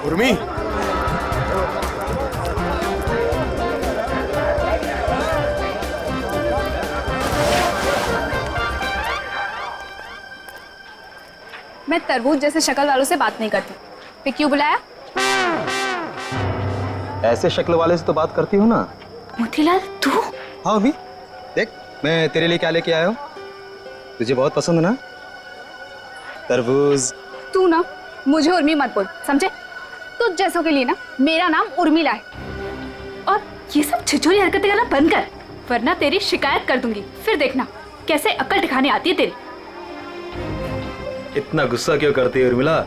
उर्मी, मैं तरबूज जैसे शक्ल वालों से बात नहीं करती। फिर क्यों बुलाया? ऐसे शक्ल वाले से तो बात करती हो ना। मोतीलाल तू? हाँ अभी देख, मैं तेरे लिए क्या लेके आया हूँ। तुझे बहुत पसंद है ना तरबूज। तू ना मुझे उर्मी मत बोल, समझे? तुझ जैसों के लिए ना मेरा नाम उर्मिला है। और ये सब छिछोरी हरकतें करना बंद कर, वरना तेरी शिकायत कर दूंगी। फिर देखना कैसे अक्ल ठिकाने आती है तेरी। इतना गुस्सा क्यों करती है उर्मिला?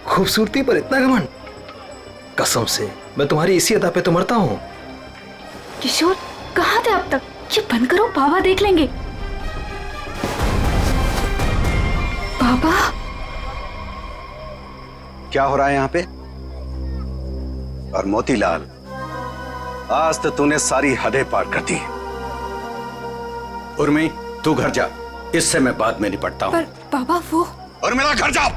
खूबसूरती पर इतना घमंड? कसम से मैं तुम्हारी इसी अदा पे तो मरता हूँ। किशोर कहाँ थे अब तक? ये बंद करो, बाबा देख लेंगे। बाबा क्या हो रहा है यहाँ पे? और मोतीलाल, आज तो तूने सारी हदें पार कर दी। उर्मी तू घर जा, इससे मैं बाद में निपटता हूँ। पर बाबा वो। और मेरा घर जा।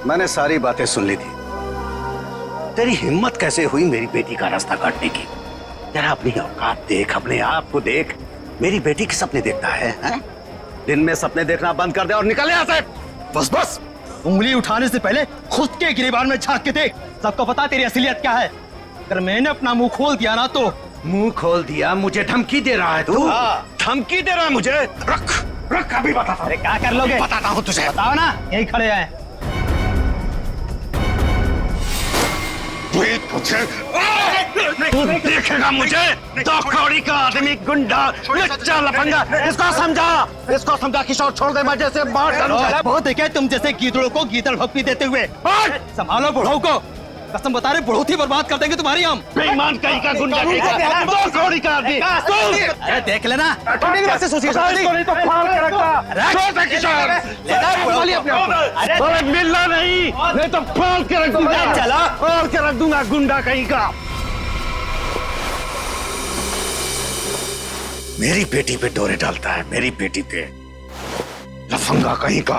मैंने सारी बातें सुन ली थी। तेरी हिम्मत कैसे हुई मेरी बेटी का रास्ता काटने की? जरा अपनी औकात देख, अपने आप को देख। मेरी बेटी के सपने देखता है? दिन में सपने देखना बंद कर दे और निकल यहाँ से। बस बस, उंगली उठाने से पहले खुद के गिरेबान में झांक के देख। सबको पता तेरी असलियत क्या है। अगर मैंने अपना मुंह खोल दिया ना तो। मुंह खोल दिया? मुझे धमकी दे रहा है तू? धमकी दे रहा है मुझे? रख रख, अभी बताता। अरे क्या कर लोगे? बताता हूँ तुझे। बताओ ना, यही खड़े हैं। तू देखेगा मुझे। दो कौड़ी का आदमी, गुंडा, लच्चा, लफंगा। इसको समझा किशोर, छोड़ दे, मैं जैसे मार डालूंगा। बहुत देखे तुम जैसे गीदड़ों को गीदड़ भक्ति देते हुए। संभालो बुढ़ऊ को, कसम बता रहे बहुत ही बर्बाद कर देंगे तुम्हारी हम। बेईमान कहीं का, गुंडा कहीं का, दो कौड़ी का आदमी। अरे देख लेना। अरे मिलना नहीं तो फाड़ के रख दूंगा। चला फाड़ के रख दूंगा, गुंडा कहीं का। मेरी बेटी पे डोरे डालता है, मेरी बेटी पे। लफंगा कहीं का।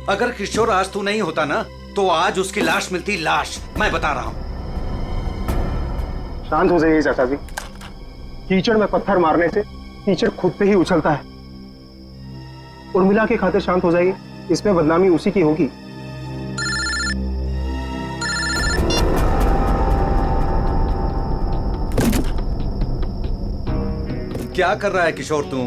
अगर किशोर आज तू नहीं होता ना तो आज उसकी लाश मिलती, लाश। मैं बता रहा हूं। शांत हो जाइए चाचा जी। कीचड़ में पत्थर मारने से कीचड़ खुद पे ही उछलता है। उर्मिला के खातिर शांत हो जाइए, इसमें बदनामी उसी की होगी। क्या कर रहा है किशोर तू?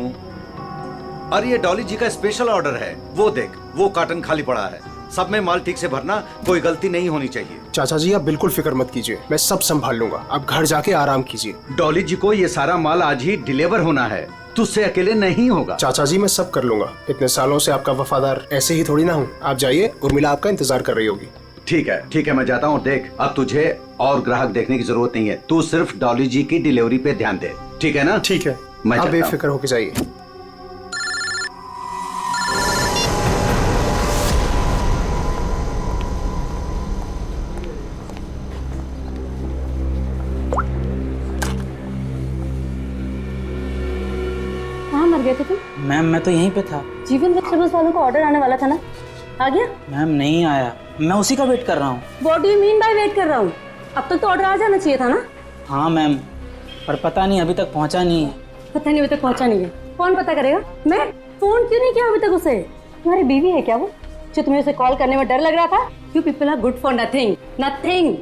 अरे ये डॉली जी का स्पेशल ऑर्डर है। वो देख, वो कार्टन खाली पड़ा है। सब में माल ठीक से भरना, कोई गलती नहीं होनी चाहिए। चाचा जी आप बिल्कुल फिक्र मत कीजिए, मैं सब संभाल लूंगा। आप घर जाके आराम कीजिए। डॉली जी को ये सारा माल आज ही डिलीवर होना है, तुझसे अकेले नहीं होगा। चाचा जी मैं सब कर लूंगा। इतने सालों से आपका वफादार ऐसे ही थोड़ी ना हूँ। आप जाइए, उर्मिला आपका इंतजार कर रही होगी। ठीक है, मैं जाता हूँ। देख, अब तुझे और ग्राहक देखने की जरूरत नहीं है। तू सिर्फ डॉली जी की डिलीवरी पे ध्यान दे, ठीक है ना? ठीक है, आप बेफिक्र होके जाइए। मर गए थे तुम? मैम मैं तो यहीं पे था। जीवन वेजिटेबल्स वालों को ऑर्डर आने वाला था ना, आ गया? मैम नहीं आया, मैं उसी का वेट कर रहा हूँ। What do you mean by weight कर रहा हूँ? अब तक तो ऑर्डर आ जाना चाहिए था ना। हाँ मैम, पर पता नहीं अभी तक पहुँचा नहीं है। पता नहीं अभी तक पहुँचा नहीं है? कौन पता करेगा? मैं फोन क्यों नहीं किया अभी तक उसे? तुम्हारी बीवी है क्या वो, जो तुम्हें उसे कॉल करने में डर लग रहा था? You people are good for nothing, nothing.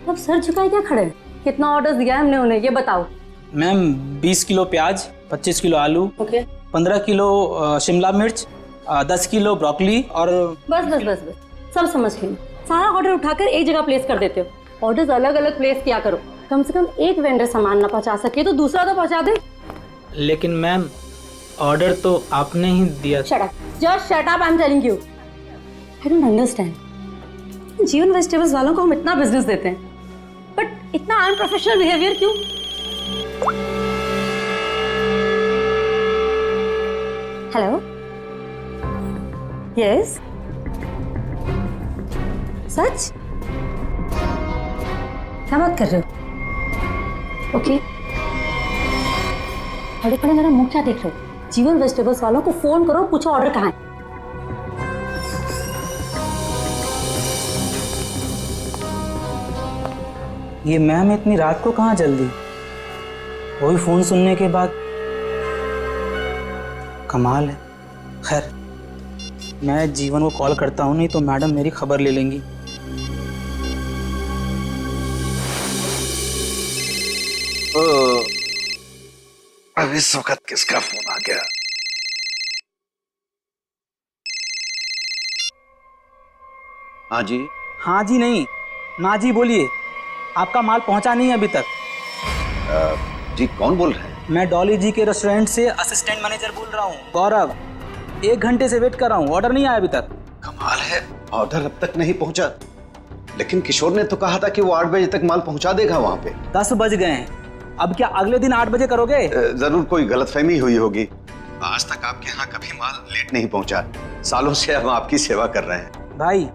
अब सर झुकाए क्या खड़े? कितना ऑर्डर दिया है हमने उन्हें, ये बताओ। मैम 20 किलो प्याज, 25 किलो आलू, 15 किलो शिमला मिर्च, 10 किलो ब्रोकली और बस बस बस बस, सब समझ गई। सारा ऑर्डर उठाकर एक जगह प्लेस कर देते हो। ऑर्डर्स अलग अलग प्लेस किया करो। कम से कम एक वेंडर सामान ना पहुंचा सके तो दूसरा तो पहुंचा दे। लेकिन मैम ऑर्डर तो आपने ही दिया। Shut up, just shut up, I am telling you. I don't understand. जीवन वेजिटेबल्स वालों को हम इतना बिजनेस देते हैं, बट इतना अनप्रोफेशनल बिहेवियर क्यों? हेलो, यस, सच? क्या बात कर रहे हो? ओके, बड़े बड़े मेरा मुंह क्या देख रहे हो? जीवन वेजिटेबल्स वालों को फोन करो, पूछो ऑर्डर कहाँ है। ये मैम इतनी रात को कहाँ जल्दी? वही फोन सुनने के बाद। कमाल है। खैर, मैं जीवन को कॉल करता हूँ, नहीं तो मैडम मेरी खबर ले लेंगी। अब इस वक्त किसका फोन आ गया? हाँ जी। हाँ जी नहीं, ना जी बोलिए। आपका माल पहुंचा नहीं है अभी तक। जी कौन बोल रहे हैं? मैं डॉली जी के रेस्टोरेंट से असिस्टेंट मैनेजर बोल रहा हूँ, गौरव। 1 घंटे से वेट कर रहा हूँ, ऑर्डर नहीं आया अभी तक। कमाल है, ऑर्डर अब तक नहीं पहुंचा। लेकिन किशोर ने तो कहा था कि वो 8 बजे तक माल पहुंचा देगा वहां पे। 10 बज गए हैं, अब क्या अगले दिन 8 बजे करोगे? जरूर कोई गलतफहमी हुई होगी। आज तक आपके यहाँ कभी माल लेट नहीं पहुंचा। सालों से हम आपकी सेवा कर रहे हैं। भाई,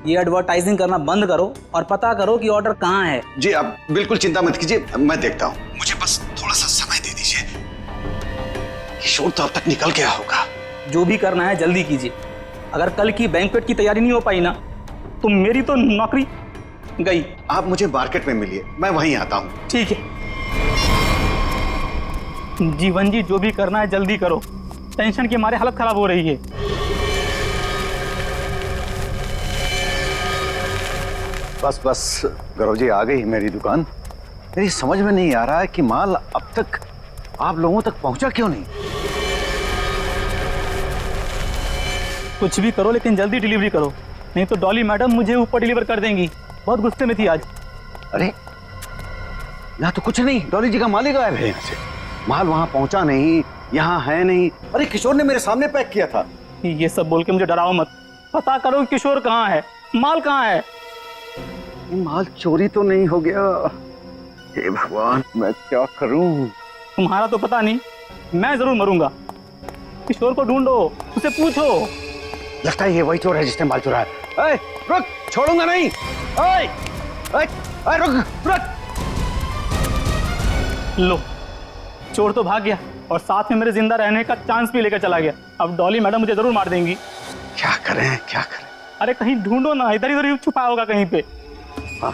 ये एडवर्टाइजिंग करना बंद करो और पता करो कि ऑर्डर कहाँ है। जी आप बिल्कुल चिंता मत कीजिए, मैं देखता हूँ। मुझे बस थोड़ा सा समय दे दीजिए। किशोर तो अब तक निकल गया होगा। जो भी करना है जल्दी कीजिए। अगर कल की बैंक्वेट की तैयारी नहीं हो पाई ना, तो मेरी तो नौकरी गई। आप मुझे मार्केट में मिलिए, मैं वहीं आता हूँ। ठीक है जीवन जी, जो भी करना है जल्दी करो। टेंशन के मारे हालत खराब हो रही है। बस बस गौरव जी, आ गई मेरी दुकान। मेरी समझ में नहीं आ रहा है कि माल अब तक आप लोगों तक पहुंचा क्यों नहीं। कुछ भी करो लेकिन जल्दी डिलीवरी करो, नहीं तो डॉली मैडम मुझे ऊपर डिलीवर कर देंगी। बहुत गुस्से में थी आज। अरे यहाँ तो कुछ नहीं, डॉली जी का माल ही गायब है यहाँ से। माल वहां पहुंचा नहीं, यहाँ है नहीं। अरे किशोर ने मेरे सामने पैक किया था। ये सब बोल के मुझे डराओ मत। पता करो किशोर कहाँ है, माल कहाँ है। ये माल चोरी तो नहीं हो गया? हे भगवान, मैं क्या करूं? तुम्हारा तो पता नहीं, मैं जरूर मरूंगा। किशोर को ढूंढो, उसे पूछो। लगता है ये वही चोर है जिसने माल चुराया। ए, रुक, छोड़ूंगा नहीं। ए, रुक रुक। लो, चोर तो भाग गया और साथ में मेरे जिंदा रहने का चांस भी लेकर चला गया। अब डॉली मैडम मुझे जरूर मार देंगी। क्या करें क्या करें? अरे कहीं ढूंढो ना, इधर इधर ही छुपा होगा कहीं पे। हाँ।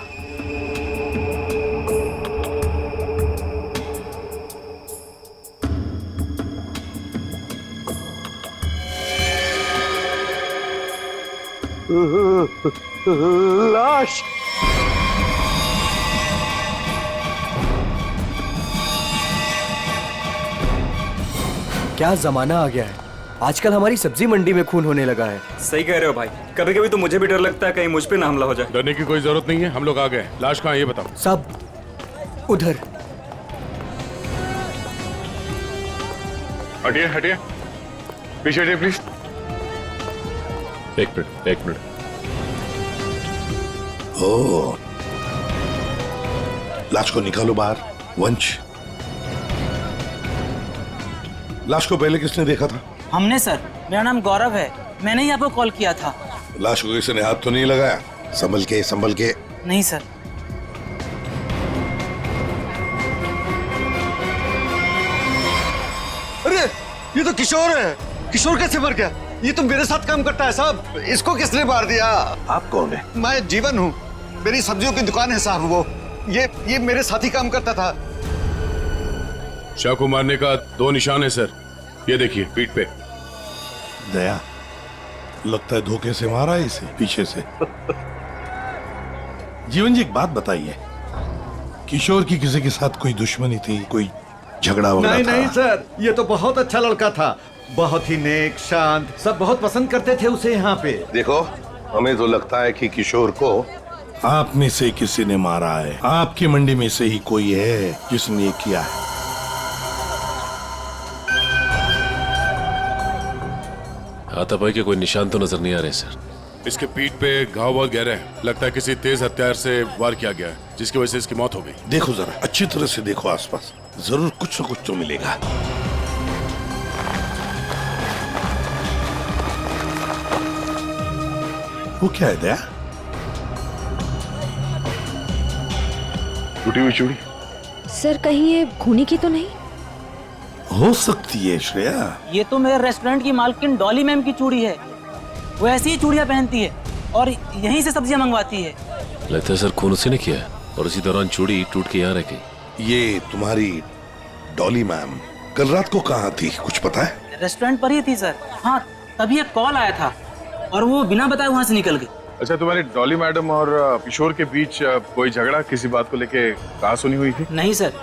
लाश। क्या जमाना आ गया है, आजकल हमारी सब्जी मंडी में खून होने लगा है। सही कह रहे हो भाई, कभी कभी तो मुझे भी डर लगता है कहीं मुझ पे ना हमला हो जाए। डरने की कोई जरूरत नहीं है, हम लोग आ गए। लाश कहाँ है ये बताओ। सब उधर। हटिए हटिए, पीछे हटिए प्लीज। एक मिनट। ओह, लाश को निकालो बाहर। वंश, लाश को पहले किसने देखा था? हमने सर, मेरा नाम गौरव है, मैंने ही आपको कॉल किया था। लाश को किसी ने हाथ तो नहीं लगाया? संभल के। नहीं सर। अरे ये तो किशोर है। किशोर कैसे मर गया? ये तो मेरे साथ काम करता है साहब। इसको किसने मार दिया? आप कौन है? मैं जीवन हूँ, मेरी सब्जियों की दुकान है साहब। वो ये मेरे साथ ही काम करता था। शाह को मारने का 2 निशान है सर, ये देखिए पीठ पे। दया, लगता है धोखे से मारा है इसे पीछे से। जीवन जी एक बात बताइए, किशोर की किसी के साथ कोई दुश्मनी थी, कोई झगड़ा वगैरह था? नहीं सर, ये तो बहुत अच्छा लड़का था, बहुत ही नेक, शांत, सब बहुत पसंद करते थे उसे यहाँ पे। देखो, हमें तो लगता है कि किशोर को आप में से किसी ने मारा है। आपकी मंडी में से ही कोई है जिसने ये किया है। हाथापाई के कोई निशान तो नजर नहीं आ रहे सर। इसके पीठ पे घाव बहुत गहरे हैं, लगता है किसी तेज हथियार से वार किया गया है, जिसकी वजह से इसकी मौत हो गई। देखो जरा अच्छी तरह से देखो आसपास, जरूर कुछ न कुछ तो मिलेगा। वो क्या है दया? टूटी हुई चूड़ी। सर कहीं ये खूनी की तो नहीं? हो सकती है श्रेया। ये तो मेरे रेस्टोरेंट की मालकिन डॉली मैम की चूड़ी है। वो ऐसी ही चूड़ियां पहनती है और यहीं से सब्जियां मंगवाती है। लगता है सर खून उसी ने किया है। और उसी दौरान चूड़ी टूट के यहाँ रह गई। ये तुम्हारी डॉली मैम कल रात को कहाँ थी, कुछ पता है? रेस्टोरेंट पर ही थी सर। हाँ, तभी एक कॉल आया था और वो बिना बताए वहाँ से निकल गई। अच्छा, तुम्हारी डॉली मैडम और किशोर के बीच कोई झगड़ा किसी बात को लेके कहा सुनी हुई थी? नहीं सर,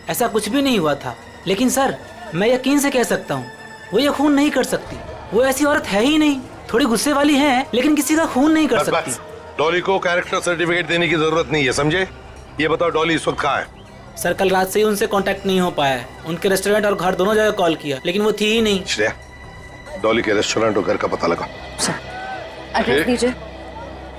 ऐसा कुछ भी नहीं हुआ था। लेकिन सर, मैं यकीन से कह सकता हूँ वो ये खून नहीं कर सकती। वो ऐसी औरत है ही नहीं। थोड़ी गुस्से वाली है लेकिन किसी का खून नहीं कर सकती। डॉली को कैरेक्टर सर्टिफिकेट देने की जरूरत नहीं है, समझे? ये बताओ डॉली इस वक्त कहाँ है? सर, कल रात से ही उनसे कांटेक्ट नहीं हो पाया है। उनके रेस्टोरेंट और घर दोनों जगह कॉल किया लेकिन वो थी ही नहीं। श्रेया, डॉली के रेस्टोरेंट और घर का पता लगा। एड्रेस दीजिए।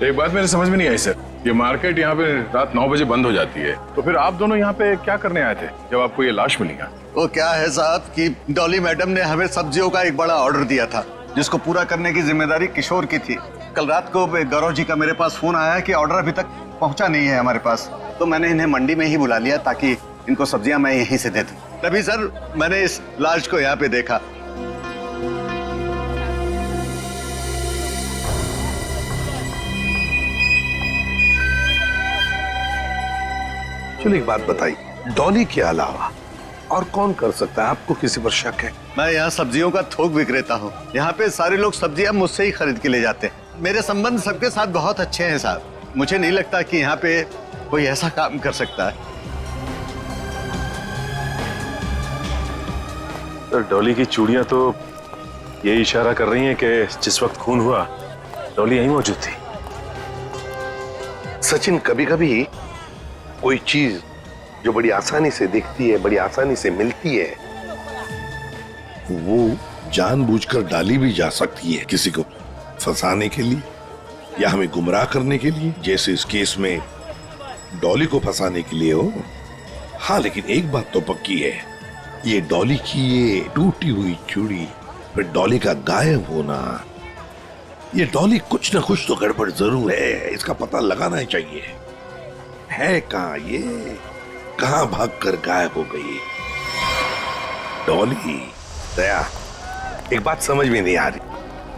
एक बात मेरे समझ में नहीं आई सर, ये मार्केट यहाँ पे रात 9 बजे बंद हो जाती है, तो फिर आप दोनों यहाँ पे क्या करने आए थे जब आपको ये लाश मिली? वो क्या है साहब कि डॉली मैडम ने हमें सब्जियों का एक बड़ा ऑर्डर दिया था जिसको पूरा करने की जिम्मेदारी किशोर की थी। कल रात को गौरव जी का मेरे पास फोन आया कि ऑर्डर अभी तक पहुंचा नहीं है हमारे पास, तो मैंने इन्हें मंडी में ही बुला लिया ताकि इनको सब्जियां मैं यहीं से दे दूं। तभी सर मैंने इस लाश को यहाँ पे देखा। चलो एक बात बताइए, डॉली के अलावा और कौन कर सकता है? आपको किसी पर शक है? मैं यहाँ सब्जियों का थोक विक्रेता हूँ। यहाँ पे सारे लोग सब्जियां मुझसे ही खरीद के ले जाते हैं। मेरे संबंध सबके साथ बहुत अच्छे हैं साहब। मुझे नहीं लगता कि यहाँ पे कोई ऐसा काम कर सकता है। तो डॉली की चूड़ियां तो ये इशारा कर रही हैं कि जिस वक्त खून हुआ डॉली यहीं मौजूद थी। सचिन, कभी कभी कोई चीज जो बड़ी आसानी से दिखती है, बड़ी आसानी से मिलती है, वो जानबूझकर डाली भी जा सकती है किसी को फंसाने के लिए या हमें गुमराह करने के लिए, जैसे इस केस में डॉली को फंसाने के लिए हो। हाँ, लेकिन एक बात तो पक्की है, ये डॉली की ये टूटी हुई चूड़ी, फिर डॉली का गायब होना, ये डॉली कुछ ना कुछ तो गड़बड़ जरूर है। इसका पता लगाना ही चाहिए। है कहाँ ये, कहाँ भागकर गायब हो गई डॉली? दया, एक बात समझ में नहीं आ रही,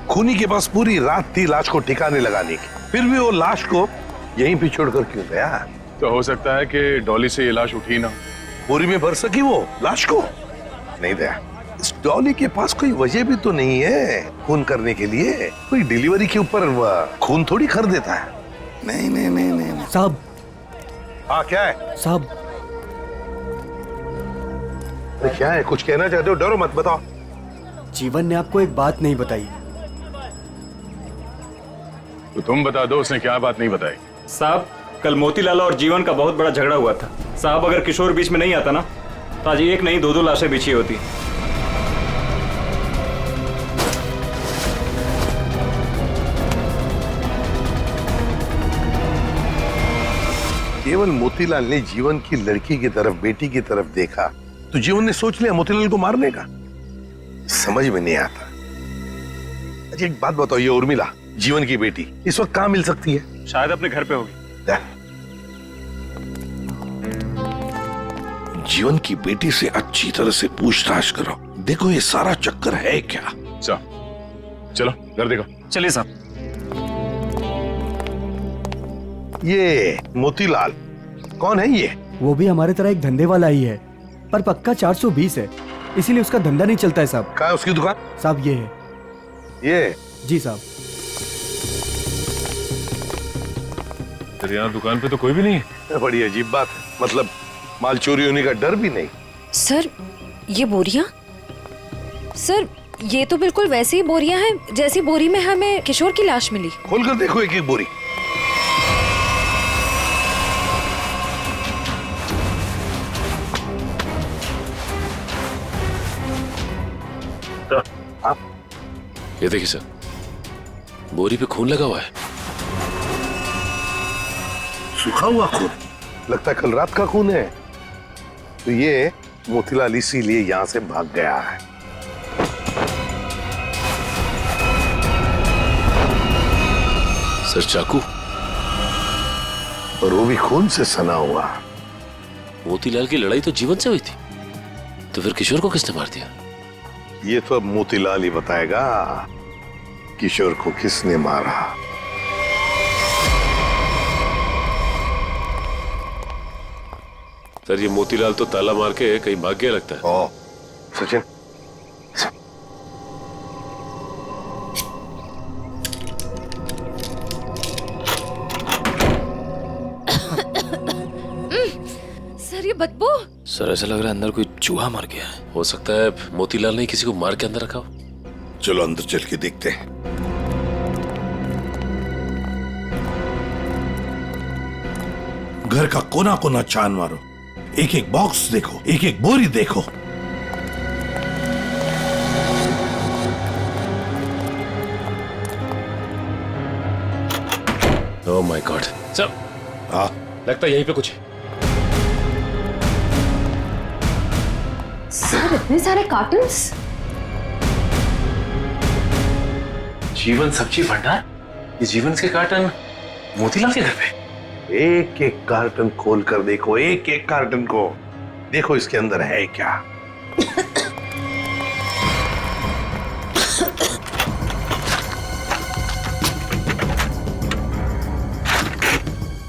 खूनी के पास पूरी रात थी लाश को ठिकाने लगाने की, फिर भी वो लाश को यहीं पे छोड़कर क्यों गया? तो हो सकता है कि डॉली से ये लाश उठी ना, बोरी में भर सकी वो लाश को। नहीं दया, इस डॉली के पास कोई वजह भी तो नहीं है खून करने के लिए। कोई डिलीवरी के ऊपर खून थोड़ी कर देता है। नहीं नहीं नहीं नहीं साहब। हाँ, क्या है साहब? क्या है? कुछ कहना चाहते हो? डरो मत, बताओ। जीवन ने आपको एक बात नहीं बताई। तो तुम बता दो, उसने क्या बात नहीं बताई? साहब, कल मोतीलाल और जीवन का बहुत बड़ा झगड़ा हुआ था। साहब, अगर किशोर बीच में नहीं आता ना तो आज एक नहीं दो लाशें बिछी होती। केवल मोतीलाल ने जीवन की लड़की की तरफ, बेटी की तरफ देखा तो जीवन ने सोच लिया मोतीलाल को मारने का। समझ में नहीं आता। अच्छा एक बात बताओ, ये उर्मिला जीवन की बेटी इस वक्त कहाँ मिल सकती है? शायद अपने घर पे होगी। जीवन की बेटी से अच्छी तरह से पूछताछ करो, देखो ये सारा चक्कर है क्या। चलो घर देखो। चलिए साहब। ये मोतीलाल कौन है? ये वो भी हमारे तरह एक धंधे वाला ही है, पर पक्का 420 है, इसीलिए उसका धंधा नहीं चलता है साहब। कहाँ है उसकी दुकान? साहब ये है। ये? जी साहब। तेरे यहाँ दुकान पे तो कोई भी नहीं है। बड़ी अजीब बात है, मतलब माल चोरी होने का डर भी नहीं। सर, ये बोरियां? सर, ये तो बिल्कुल वैसी ही बोरियां हैं जैसी बोरी में हमें किशोर की लाश मिली। खोलकर देखो एक एक बोरी। ये देखिए सर, बोरी पे खून लगा हुआ है। सूखा हुआ खून? लगता है कल रात का खून है। तो ये मोतीलाल इसीलिए यहां से भाग गया है। सर, चाकू? और वो भी खून से सना हुआ। मोतीलाल की लड़ाई तो जीवन से हुई थी, तो फिर किशोर को किसने मार दिया? ये तो अब मोतीलाल ही बताएगा किशोर को किसने मारा। सर ये मोतीलाल तो ताला मार के कहीं भाग गया लगता है। ओ सचिन, सर ये बदबू। सर ऐसा लग रहा है अंदर कोई चूहा मर गया है। हो सकता है मोतीलाल ने किसी को मार के अंदर रखा हो। चलो अंदर चल के देखते हैं। घर का कोना कोना छान मारो, एक एक बॉक्स देखो, एक एक बोरी देखो। ओह माय गॉड सर, हाँ लगता है यहीं पे कुछ है। सर इतने सारे कार्टन्स। जीवन सब्जी भंडार, ये जीवन के कार्टन मोतीलाल के घर पे। एक एक कार्टन खोल कर देखो, एक एक कार्टन को देखो, इसके अंदर है क्या।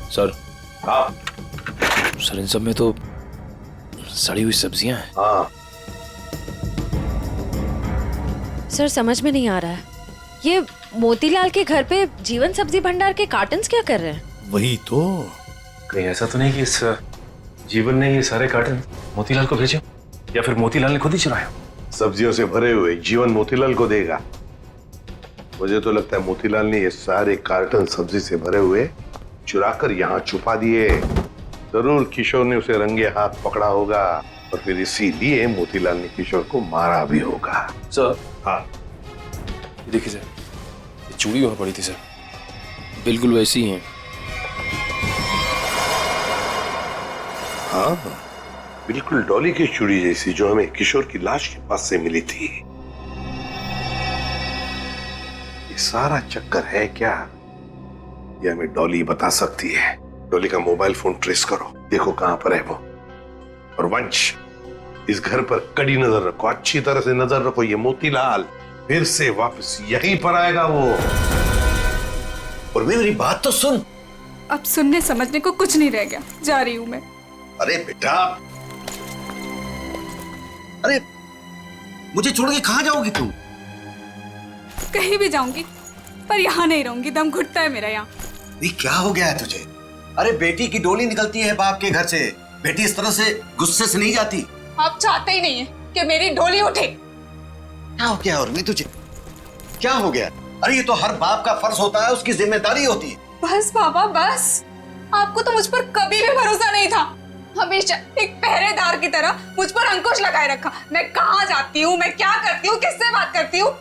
सर हाँ सर इन सब में तो सड़ी हुई सब्जियां हैं। हाँ सर समझ में नहीं आ रहा है, ये मोतीलाल के घर पे जीवन सब्जी भंडार के कार्टन्स क्या कर रहे हैं? वही तो। कहीं ऐसा तो नहीं कि इस जीवन ने ये सारे कार्टन मोतीलाल को भेजे, या फिर मोतीलाल ने खुद ही चुराया? सब्जियों से भरे हुए जीवन मोतीलाल को देगा। मुझे तो लगता है मोतीलाल ने ये सारे कार्टन सब्जी से भरे हुए चुराकर यहाँ छुपा दिए। जरूर किशोर ने उसे रंगे हाथ पकड़ा होगा और फिर इसीलिए मोतीलाल ने किशोर को मारा भी होगा। सर हाँ देखिए सर, ये चूड़ी वहां पड़ी थी सर, बिल्कुल वैसी ही है। हाँ बिल्कुल डॉली की चूड़ी जैसी जो हमें किशोर की लाश के पास से मिली थी। ये सारा चक्कर है क्या, ये हमें डॉली बता सकती है। डॉली का मोबाइल फोन ट्रेस करो, देखो कहां पर है वो। और वंश, इस घर पर कड़ी नजर रखो, अच्छी तरह से नजर रखो। ये मोतीलाल फिर से वापस यहीं पर आएगा वो। और मेरी बात तो सुन। अब सुनने समझने को कुछ नहीं रह गया, जा रही हूँ मैं। अरे बेटा, अरे मुझे छोड़ के कहां जाओगी तुम? कहीं भी जाऊंगी पर यहाँ नहीं रहूंगी, दम घुटता है मेरा यहाँ। क्या हो गया है तुझे? अरे बेटी की डोली निकलती है बाप के घर से, बेटी इस तरह से गुस्से से नहीं जाती। आप चाहते ही नहीं है कि मेरी डोली उठे। क्या हो गया उर्मी तुझे? क्या हो गया? अरे ये तो हर बाप का फर्ज होता है, उसकी जिम्मेदारी होती है। बस बाबा बस, आपको तो मुझ पर कभी भी भरोसा नहीं था। हमेशा एक पहरेदार की तरह मुझ पर अंकुश लगाए रखा। मैं कहाँ जाती हूँ, मैं क्या करती हूँ, किससे बात करती हूँ,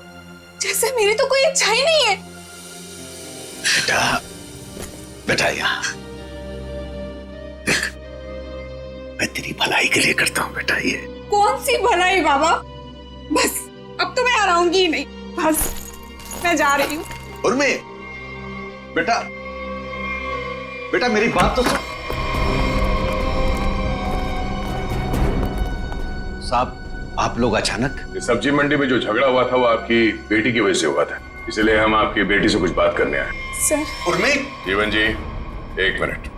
जैसे मेरी तो कोई इच्छा ही नहीं है। बेटा बेटा यहाँ देख, मैं तेरी भलाई के लिए करता हूँ बेटा। ये कौन सी भलाई बाबा, बस अब तो मैं आऊंगी ही नहीं, बस मैं जा रही हूँ। उर्मी बेटा, बेटा मेरी बात तो सुन। साहब आप लोग अचानक? इस सब्जी मंडी में जो झगड़ा हुआ था वो आपकी बेटी की वजह से हुआ था, इसलिए हम आपकी बेटी से कुछ बात करने आए। सर। उर्मी। जीवन जी एक मिनट,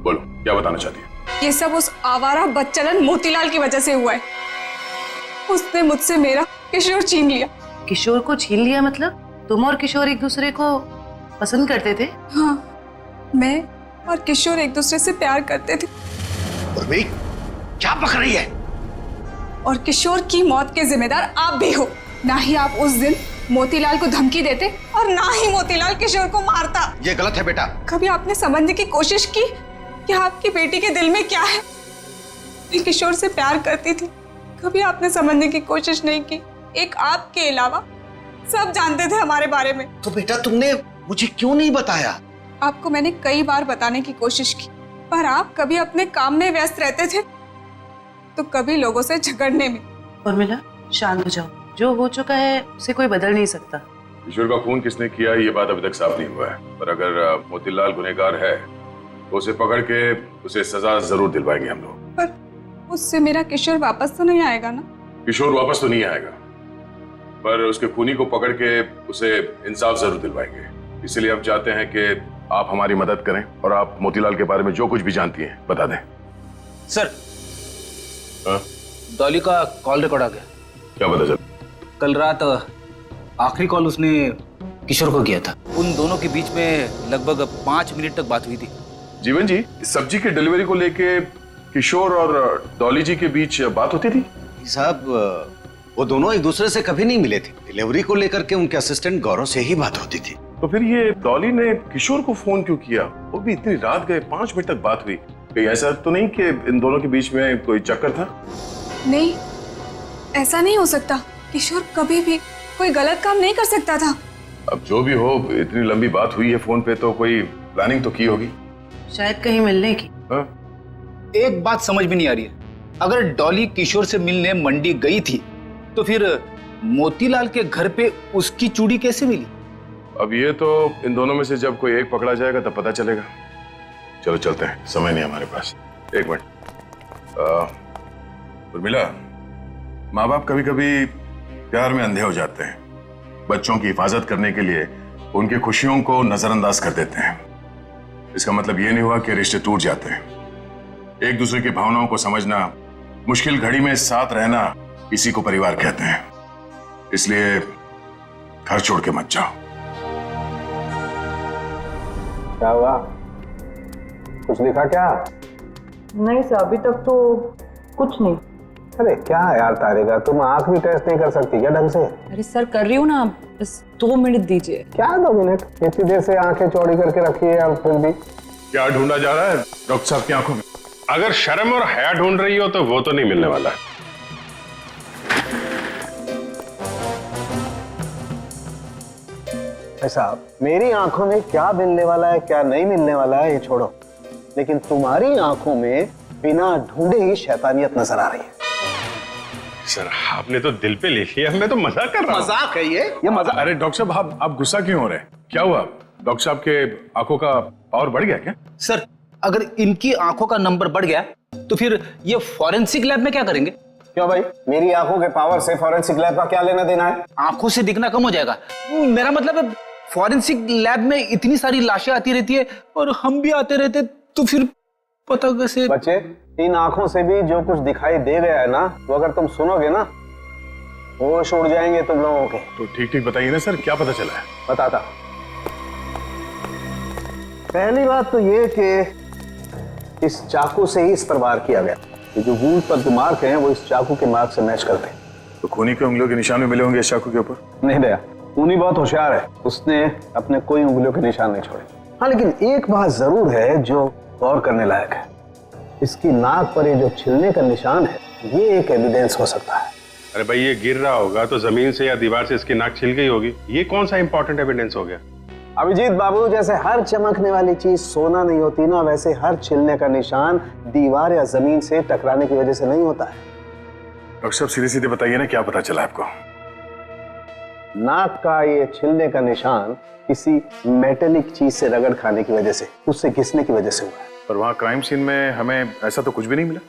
बोलो क्या बताना चाहती है? ये सब उस आवारा बदचलन मोतीलाल की वजह से हुआ है। उसने मुझसे मेरा किशोर छीन लिया। किशोर को छीन लिया मतलब? तुम और किशोर एक दूसरे को पसंद करते थे? हाँ, मैं और किशोर एक दूसरे से प्यार करते थे। उर्मी क्या बक रही है? और किशोर की मौत के जिम्मेदार आप भी हो। ना ही आप उस दिन मोतीलाल को धमकी देते और ना ही मोतीलाल किशोर को मारता। ये गलत है बेटा। कभी आपने समझने की कोशिश की कि आपकी बेटी के दिल में क्या है? मैं किशोर से प्यार करती थी, कभी आपने समझने की कोशिश नहीं की। एक आपके अलावा सब जानते थे हमारे बारे में। तो बेटा तुमने मुझे क्यों नहीं बताया? आपको मैंने कई बार बताने की कोशिश की, पर आप कभी अपने काम में व्यस्त रहते थे तो कभी लोगों से झगड़ने में। उर्मिला शांत हो जाओ, जो हो चुका है उसे कोई बदल नहीं सकता। किशोर का खून किसने किया ये बात अभी तक साफ नहीं हुआ है, पर अगर मोतीलाल गुनहगार है तो उसे पकड़ के उसे सजा जरूर दिलवाएंगे हम लोग। पर उससे मेरा किशोर वापस तो नहीं आएगा ना? किशोर वापस तो नहीं आएगा, पर उसके खूनी को पकड़ के उसे इंसाफ जरूर दिलवाएंगे। इसलिए हम चाहते हैं कि आप हमारी मदद करें और आप मोतीलाल के बारे में जो कुछ भी जानती हैं बता दें। सर, हाँ? डॉली का कॉल रिकॉर्ड आ गया। क्या पता चल? कल रात आखिरी कॉल उसने किशोर को किया था। उन दोनों के बीच में लगभग 5 मिनट तक बात हुई थी। जीवन जी, सब्जी की डिलीवरी को लेके किशोर और डॉली जी के बीच बात होती थी? साहब, वो दोनों एक दूसरे से कभी नहीं मिले थे। डिलीवरी को लेकर के उनके असिस्टेंट गौरव से ही बात होती थी। तो फिर ये डॉली ने किशोर को फोन क्यों किया? वो भी इतनी रात गए, 5 मिनट तक बात हुई। कहीं ऐसा तो नहीं कि इन दोनों के बीच में कोई चक्कर था? नहीं, ऐसा नहीं हो सकता। किशोर कभी भी कोई गलत काम नहीं कर सकता था। अब जो भी हो, इतनी लंबी बात हुई है फोन पे तो कोई प्लानिंग तो की होगी। शायद कहीं मिलने की। हाँ? एक बात समझ में नहीं आ रही है, अगर डॉली किशोर से मिलने मंडी गई थी तो फिर मोतीलाल के घर पे उसकी चूड़ी कैसे मिली? अब ये तो इन दोनों में से जब कोई एक पकड़ा जाएगा तब पता चलेगा। चलो चलते हैं, समय नहीं हमारे पास। एक मिनट, उर्मिला, माँ बाप कभी कभी प्यार में अंधे हो जाते हैं। बच्चों की हिफाजत करने के लिए उनकी खुशियों को नजरअंदाज कर देते हैं। इसका मतलब ये नहीं हुआ कि रिश्ते टूट जाते हैं। एक दूसरे की भावनाओं को समझना, मुश्किल घड़ी में साथ रहना, इसी को परिवार कहते हैं। इसलिए घर छोड़ के मत जाओ। क्या हुआ? कुछ दिखा क्या? नहीं सर, अभी तक तो कुछ नहीं। अरे क्या यार तारिका, तुम आंख भी टेस्ट नहीं कर सकती क्या ढंग से? अरे सर कर रही हूँ ना, बस 2 मिनट दीजिए। क्या 2 मिनट? इतनी देर से आंखें चौड़ी करके रखी है और फिर भी क्या ढूंढा जा रहा है डॉक्टर साहब की आंखों में? अगर शर्म और हया ढूंढ रही हो तो वो तो नहीं मिलने वाला। साहब, मेरी आंखों में क्या मिलने वाला है क्या नहीं मिलने वाला है ये छोड़ो, लेकिन तुम्हारी आंखों में बिना ढूंढे ही शैतानियत नजर आ रही है। सर, आपने तो दिल पे ले लिया, मैं तो मजाक कर रहा हूं। मजाक है ये मजाक। अरे डॉक्टर साहब, आप गुस्सा क्यों हो रहे हैं? क्या हुआ? डॉक्टर साहब के आंखों का पावर बढ़ गया क्या? सर, अगर इनकी आंखों का नंबर बढ़ गया तो फिर ये फॉरेंसिक लैब में क्या करेंगे? क्यों भाई, मेरी आंखों के पावर से फॉरेंसिक लैब का क्या लेना देना है? आंखों से दिखना कम हो जाएगा। मेरा मतलब है फॉरेंसिक लैब में इतनी सारी लाशें आती रहती है और हम भी आते रहते, तो फिर पता कैसे? बच्चे, इन आंखों से भी जो कुछ दिखाई दे गया है ना, वो अगर तुम सुनोगे ना, होश उड़ जाएंगे तुम लोगों के। तो ठीक ठीक बताइए ना सर, क्या पता चला है? बताता। पहली बात तो ये कि इस चाकू से ही इस पर वार किया गया। ये जो वूंड पर जो मार्क हैं वो इस चाकू के मार्क से मैच करते हैं। तो खूनी के उंगलियों के निशान भी मिले होंगे इस चाकू के ऊपर? नहीं दया, खूनी बहुत होशियार है, उसने अपने कोई उंगलियों के निशान नहीं छोड़े। हाँ, लेकिन एक बात जरूर है जो गौर करने लायक है। इसकी नाक पर ये जो छिलने का निशान है, ये एक एविडेंस हो सकता है। अरे भाई, ये गिर रहा होगा तो जमीन से या दीवार से इसकी नाक छिल गई होगी। ये कौन सा इंपॉर्टेंट एविडेंस हो गया? अभिजीत बाबू, जैसे हर चमकने वाली चीज सोना नहीं होती ना, वैसे हर छिलने का निशान दीवार या जमीन से टकराने की वजह से नहीं होता है। डॉक्टर साहब, सीधे सीधे बताइए ना, क्या पता चला आपको? नाक का ये छिलने का निशान किसी मेटेलिक चीज से रगड़ खाने की वजह से, उससे घिसने की वजह से हुआ है। पर वहाँ क्राइम सीन में हमें ऐसा तो कुछ भी नहीं मिला।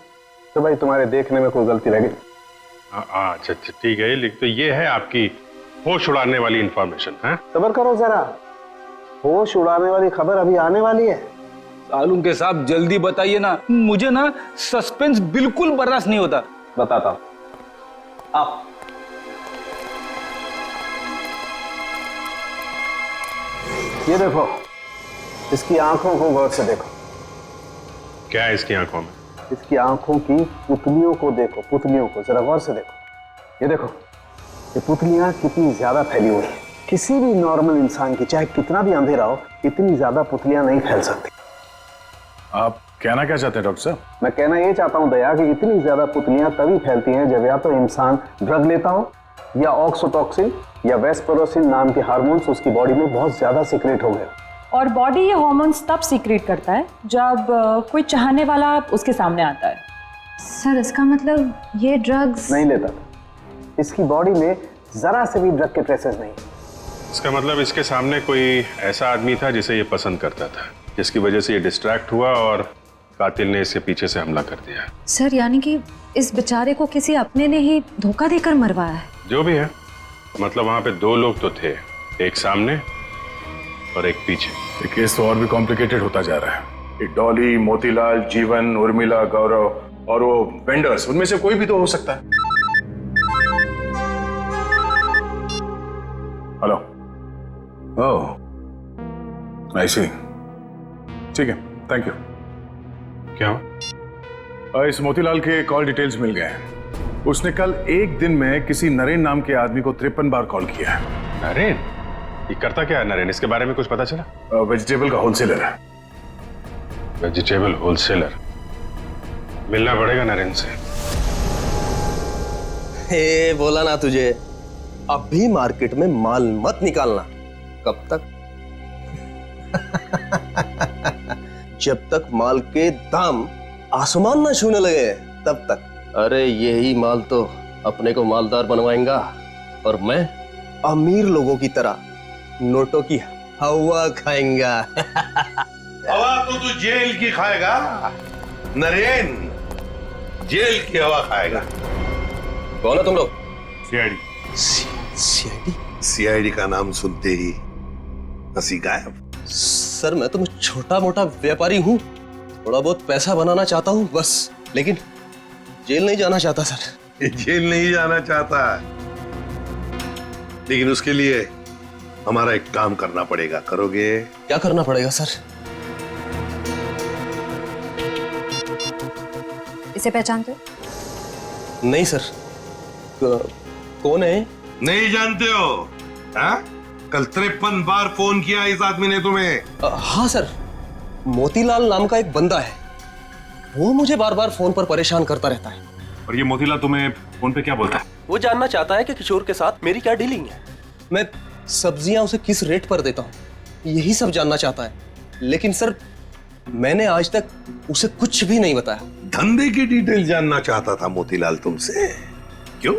तो भाई, तुम्हारे देखने में कोई गलती रह गई? अच्छा, ठीक है, लिख तो ये है आपकी होश उड़ाने वाली इंफॉर्मेशन है। सब्र करो जरा, होश उड़ाने वाली खबर अभी आने वाली है। सालूम के साहब, जल्दी बताइए ना, मुझे ना सस्पेंस बिल्कुल बर्दाश्त नहीं होता। बताता हूं, आप ये देखो, इसकी आंखों को गौर से देखो। क्या है इसकी आंखों में? इसकी आंखों की पुतलियों को देखो, पुतलियों को जरा गौर से देखो। ये देखो, ये पुतलियां कितनी ज्यादा फैली हुई है। किसी भी नॉर्मल इंसान की, चाहे कितना भी अंधेरा हो, इतनी ज्यादा पुतलियां नहीं फैल सकती। आप कहना क्या चाहते हैं डॉक्टर साहब? मैं कहना ये चाहता हूं दया कि इतनी ज्यादा पुतलियां तभी फैलती हैं जब या तो इंसान ड्रग लेता हो, या ऑक्सीटोसिन या वेस्परोसिन नाम के हार्मोन्स उसकी बॉडी में बहुत ज्यादा सीक्रेट हो गए। और बॉडी ये हार्मोन्स तब सीक्रेट करता है जब कोई चाहने वाला उसके सामने आता है। सर, इसका मतलब ये ड्रग्स नहीं लेता था। इसकी बॉडी में जरा से भी ड्रग के ट्रेसेस नहीं। इसका मतलब इसके सामने कोई ऐसा आदमी था जिसे ये पसंद करता था, जिसकी वजह से ये डिस्ट्रैक्ट हुआ और कातिल ने इसके पीछे से हमला कर दिया। सर, यानी कि इस बेचारे को किसी अपने ने ही धोखा देकर मरवाया है। जो भी है, मतलब वहां पे 2 लोग तो थे, एक सामने और एक पीछे। ये केस तो और भी कॉम्प्लिकेटेड होता जा रहा है। ये डॉली, मोतीलाल, जीवन, उर्मिला, गौरव और वो वेंडर्स, उनमें से कोई भी तो हो सकता है। हेलो। ओह, आई सी। ठीक है, थैंक यू। क्या? इस मोतीलाल के कॉल डिटेल्स मिल गए हैं। उसने कल एक दिन में किसी नरेन नाम के आदमी को 53 बार कॉल किया है। नरेन? ये करता क्या है नरेन? इसके बारे में कुछ पता चला? वेजिटेबल का होलसेलर है। Vegetable wholesaler? मिलना पड़ेगा नरेन से। हे बोला ना तुझे, अब भी मार्केट में माल मत निकालना। कब तक? जब तक माल के दाम आसमान ना छूने लगे तब तक। अरे यही माल तो अपने को मालदार बनवाएगा और मैं अमीर लोगों की तरह नोटों की हवा खाएंगा। हवा तो तू जेल की खाएगा नरेन, जेल की हवा खाएगा। कौन है तुम लोग? सीआईडी। सीआईडी? सीआईडी का नाम सुनते ही हंसी गायब। सर मैं तो छोटा मोटा व्यापारी हूँ, थोड़ा बहुत पैसा बनाना चाहता हूँ बस, लेकिन जेल नहीं जाना चाहता सर। जेल नहीं जाना चाहता, लेकिन उसके लिए हमारा एक काम करना पड़ेगा। करोगे? क्या करना पड़ेगा सर? इसे पहचानते हो? नहीं सर। कौन है? नहीं जानते हो? हा? कल 53 बार फोन किया इस आदमी ने तुम्हें। हाँ सर, मोतीलाल नाम का एक बंदा है, वो मुझे बार बार फोन पर परेशान करता रहता है। और ये मोतीलाल तुम्हें फोन पे क्या बोलता है? वो जानना चाहता है कि किशोर के साथ मेरी क्या डीलिंग है, मैं सब्जियां उसे किस रेट पर देता हूँ, यही सब जानना चाहता है। लेकिन सर मैंने आज तक उसे कुछ भी नहीं बताया। धंधे की डिटेल जानना चाहता था मोतीलाल तुमसे? क्यों?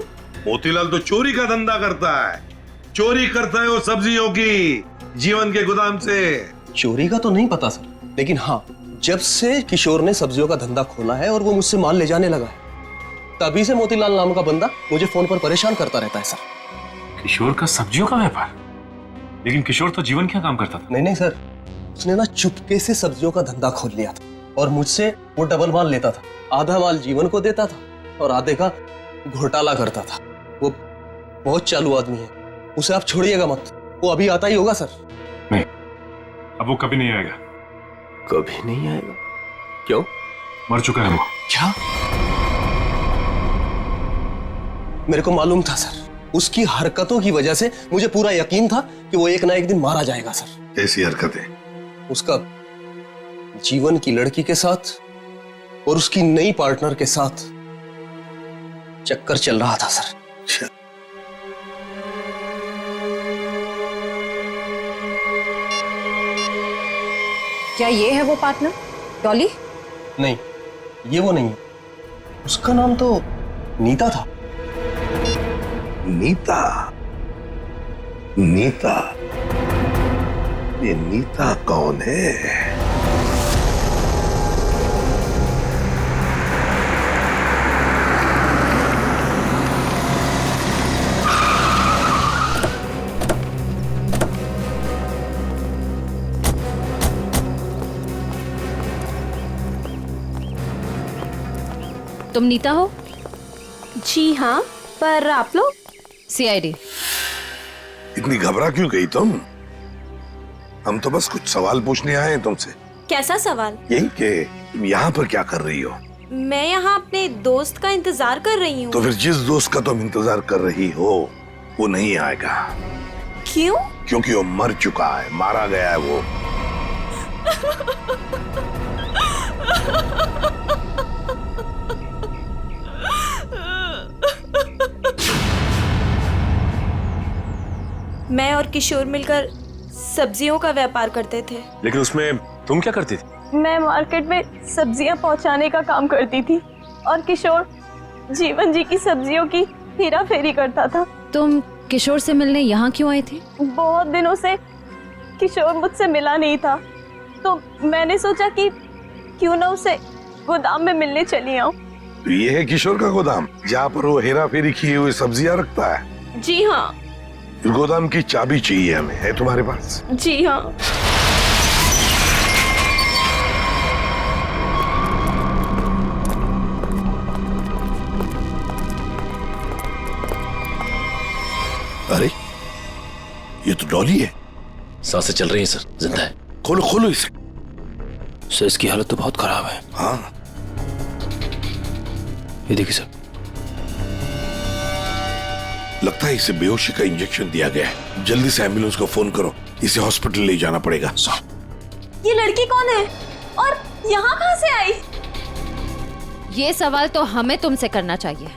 मोतीलाल तो चोरी का धंधा करता है। चोरी करता है वो सब्जियों की, जीवन के गोदाम से। चोरी का तो नहीं पता सर, लेकिन हाँ, जब से किशोर ने सब्जियों का धंधा खोला है और वो मुझसे माल ले जाने लगा है, तभी से मोतीलाल नाम का बंदा मुझे फोन पर परेशान करता रहता है सर। किशोर का सब्जियों का व्यापार? लेकिन किशोर तो जीवन क्या काम करता था? नहीं सर, उसने ना चुपके से सब्जियों का धंधा खोल लिया था और मुझसे वो डबल माल लेता था। आधा माल जीवन को देता था और आधे का घोटाला करता था। वो बहुत चालू आदमी है, उसे आप छोड़िएगा मत, वो अभी आता ही होगा सर। नहीं, अब वो कभी नहीं आएगा। कभी नहीं आएगा? क्यों? मर चुका है वो। क्या? मेरे को मालूम था सर, उसकी हरकतों की वजह से मुझे पूरा यकीन था कि वो एक ना एक दिन मारा जाएगा सर। कैसी हरकतें? उसका जीवन की लड़की के साथ और उसकी नई पार्टनर के साथ चक्कर चल रहा था सर। क्या ये है वो पार्टनर, डॉली? नहीं, ये वो नहीं है। उसका नाम तो नीता था। नीता? नीता? ये नीता कौन है? तुम नीता हो? जी हाँ, पर आप लोग? सीआईडी। इतनी घबरा क्यों गई तुम? हम तो बस कुछ सवाल पूछने आए हैं तुमसे। कैसा सवाल? यही कि तुम यहाँ पर क्या कर रही हो? मैं यहाँ अपने दोस्त का इंतजार कर रही हूँ। तो फिर जिस दोस्त का तुम इंतजार कर रही हो वो नहीं आएगा। क्यों? क्योंकि वो मर चुका है, मारा गया है वो। मैं और किशोर मिलकर सब्जियों का व्यापार करते थे। लेकिन उसमें तुम क्या करती थी? मैं मार्केट में सब्जियां पहुंचाने का काम करती थी और किशोर जीवन जी की सब्जियों की हेरा फेरी करता था। तुम किशोर से मिलने यहाँ क्यों आई थी? बहुत दिनों से किशोर मुझसे मिला नहीं था, तो मैंने सोचा कि क्यों ना उसे गोदाम में मिलने चली आऊं। तो ये है किशोर का गोदाम जहाँ पर वो हेरा फेरी किए हुए सब्जियां रखता है? जी हाँ। गोदाम की चाबी चाहिए हमें, है तुम्हारे पास? जी हाँ। अरे ये तो डॉली है। सांसें चल रही हैं सर, जिंदा है। खोलो खोलो इसे। सर इसकी हालत तो बहुत खराब है। हाँ ये देखिए सर, लगता है इसे बेहोशी का इंजेक्शन दिया गया है। जल्दी से एम्बुलेंस को फोन करो, इसे हॉस्पिटल ले जाना पड़ेगा। ये लड़की कौन है और यहाँ कहाँ से आई? ये सवाल तो हमें तुमसे करना चाहिए।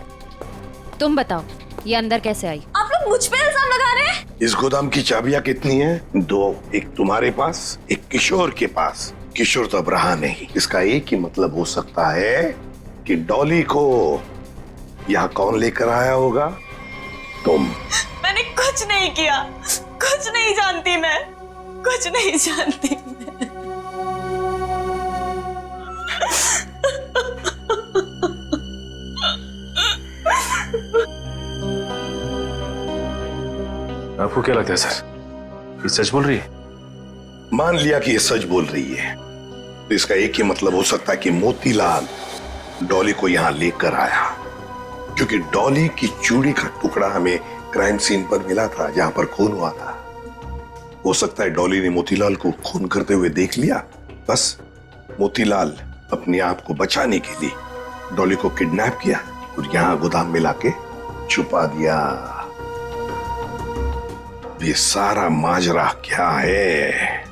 तुम बताओ, ये अंदर कैसे आई? आप लोग मुझ पे इल्जाम लगा रहे हैं? इस गोदाम की चाबियां कितनी हैं? 2, एक तुम्हारे पास, एक किशोर के पास। किशोर तो अब रहा नहीं। इसका एक ही मतलब हो सकता है कि डॉली को यहाँ कौन लेकर आया होगा? तुम। मैंने कुछ नहीं किया, कुछ नहीं जानती मैं, कुछ नहीं जानती मैं। आपको क्या लगता है सर, ये सच बोल रही है? मान लिया कि ये सच बोल रही है, तो इसका एक ही मतलब हो सकता है कि मोतीलाल डॉली को यहां लेकर आया, क्योंकि डॉली की चूड़ी का टुकड़ा हमें क्राइम सीन पर मिला था, जहां पर खून हुआ था। हो सकता है डॉली ने मोतीलाल को खून करते हुए देख लिया। बस मोतीलाल अपने आप को बचाने के लिए डॉली को किडनैप किया और यहां गोदाम में लाके छुपा दिया। ये सारा माजरा क्या है,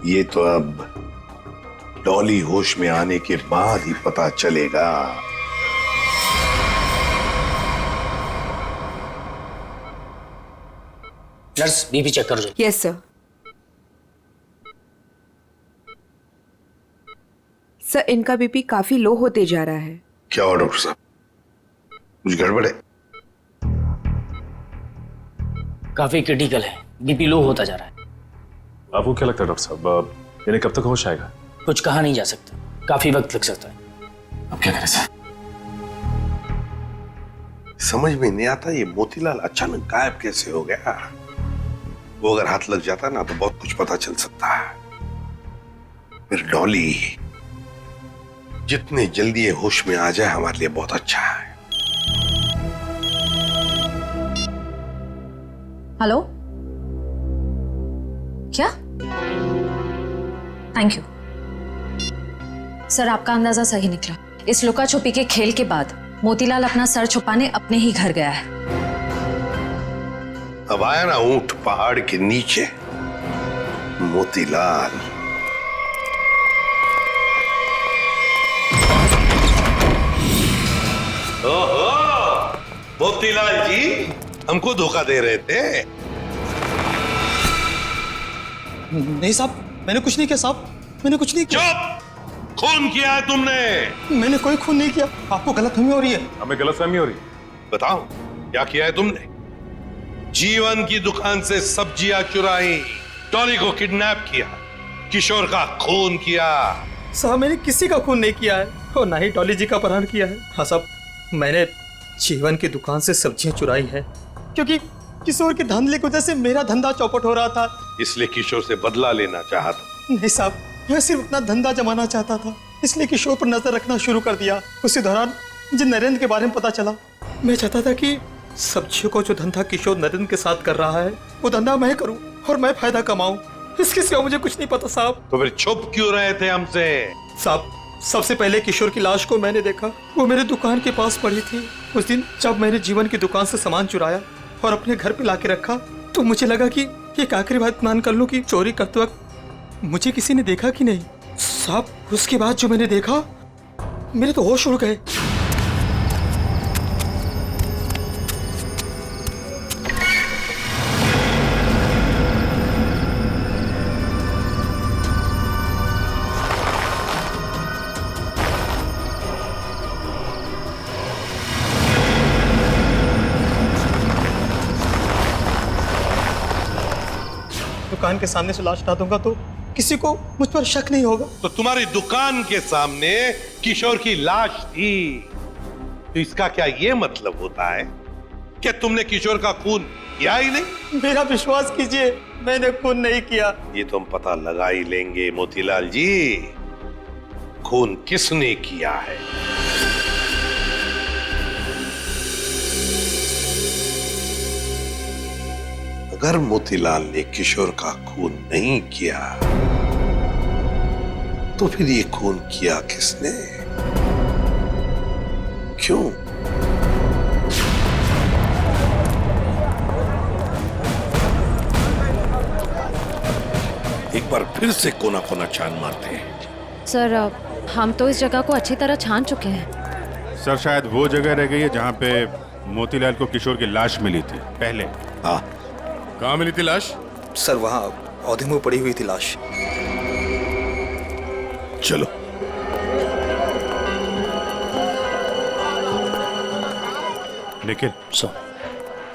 ये तो अब डॉली होश में आने के बाद ही पता चलेगा। नर्स बीपी चेक कर दो। Yes sir. सर इनका बीपी काफी लो होते जा रहा है। क्या हुआ डॉक्टर साहब, कुछ गड़बड़ है? काफी क्रिटिकल है, बीपी लो होता जा रहा है। आपको क्या लगता है डॉक्टर साहब, इन्हें कब तक होश आएगा? कुछ कहा नहीं जा सकता, काफी वक्त लग सकता है। अब क्या करें सर? समझ में नहीं आता ये मोतीलाल अचानक गायब कैसे हो गया। वो अगर हाथ लग जाता ना तो बहुत कुछ पता चल सकता है। फिर डॉली जितने जल्दी ये होश में आ जाए हमारे लिए बहुत अच्छा है। हेलो, क्या? थैंक यू सर, आपका अंदाजा सही निकला। इस लुका छुपी के खेल के बाद मोतीलाल अपना सर छुपाने अपने ही घर गया है। अब आया ना ऊंट पहाड़ के नीचे, मोतीलाल। ओहो, मोतीलाल जी हमको धोखा दे रहे थे। नहीं साहब, मैंने कुछ नहीं किया साहब, मैंने कुछ नहीं किया। चुप! खून किया है तुमने? मैंने कोई खून नहीं किया, आपको गलतफहमी हो रही है। हमें गलतफहमी हो रही है। बताओ क्या किया है तुमने? जीवन की दुकान से सब्जियां चुराई, डॉली को किडनैप किया, किशोर का खून किया। साहब मैंने किसी का खून नहीं किया है और ना ही डॉली जी का अपहरण किया है। हाँ साहब, मैंने जीवन की दुकान से सब्जियां चुराई हैं क्योंकि किशोर के धंधे की वजह से मेरा धंधा चौपट हो रहा था, इसलिए किशोर से बदला लेना चाहा था। नहीं साहब, मैं सिर्फ अपना धंधा जमाना चाहता था, इसलिए किशोर पर नजर रखना शुरू कर दिया। उसी दौरान मुझे नरेंद्र के बारे में पता चला। मैं चाहता था कि सब्जियों को जो धंधा किशोर नरेंद्र के साथ कर रहा है वो धंधा मैं करूं और मैं फायदा कमाऊं। इसके सिवा मुझे कुछ नहीं पता साहब। तो फिर छुप क्यों रहे थे हमसे? साहब सबसे पहले किशोर की लाश को मैंने देखा, वो मेरे दुकान के पास पड़ी थी। उस दिन जब मैंने जीवन की दुकान से सामान चुराया और अपने घर पे लाके रखा तो मुझे लगा कि एक आखिरी बात मान कर लूं कि चोरी करते वक्त मुझे किसी ने देखा कि नहीं। साहब उसके बाद जो मैंने देखा, मेरे तो होश उड़ गए। दुकान के सामने से लाश हटा दूंगा तो किसी को मुझ पर शक नहीं होगा। तो तुम्हारी दुकान के सामने किशोर की लाश थी, तो इसका क्या ये मतलब होता है कि तुमने किशोर का खून किया ही नहीं? मेरा विश्वास कीजिए, मैंने खून नहीं किया। ये तो हम पता लगा ही लेंगे मोतीलाल जी, खून किसने किया है। अगर मोतीलाल ने किशोर का खून नहीं किया तो फिर ये खून किया किसने? क्यों? एक बार फिर से कोना कोना छान मारते हैं। सर हम तो इस जगह को अच्छी तरह छान चुके हैं। सर शायद वो जगह रह गई है जहाँ पे मोतीलाल को किशोर की लाश मिली थी पहले। हाँ, कहाँ मिली थी लाश? सर वहाँ पौधे में पड़ी हुई थी लाश। चलो। निखिल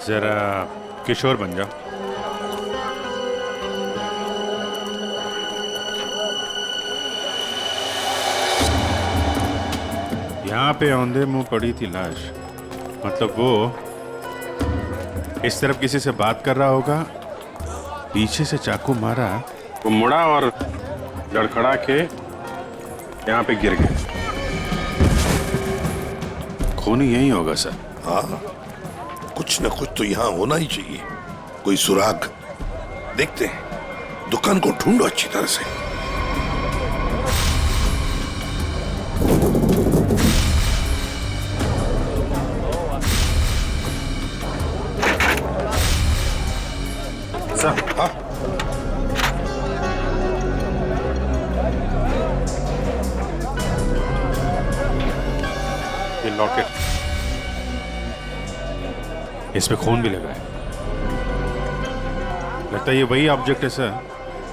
जरा किशोर बन जाओ। यहाँ पे औंधे मुंह पड़ी थी लाश, मतलब वो इस तरफ किसी से बात कर रहा होगा, पीछे से चाकू मारा, वो मुड़ा और लड़खड़ा के यहाँ पे गिर गया। खून यही होगा सर। हाँ, कुछ न कुछ तो यहाँ होना ही चाहिए, कोई सुराग। देखते हैं, दुकान को ढूंढो अच्छी तरह से। सर हाँ, ये लॉकेट, इस पे खून भी लगा है। लगता है ये वही ऑब्जेक्ट है सर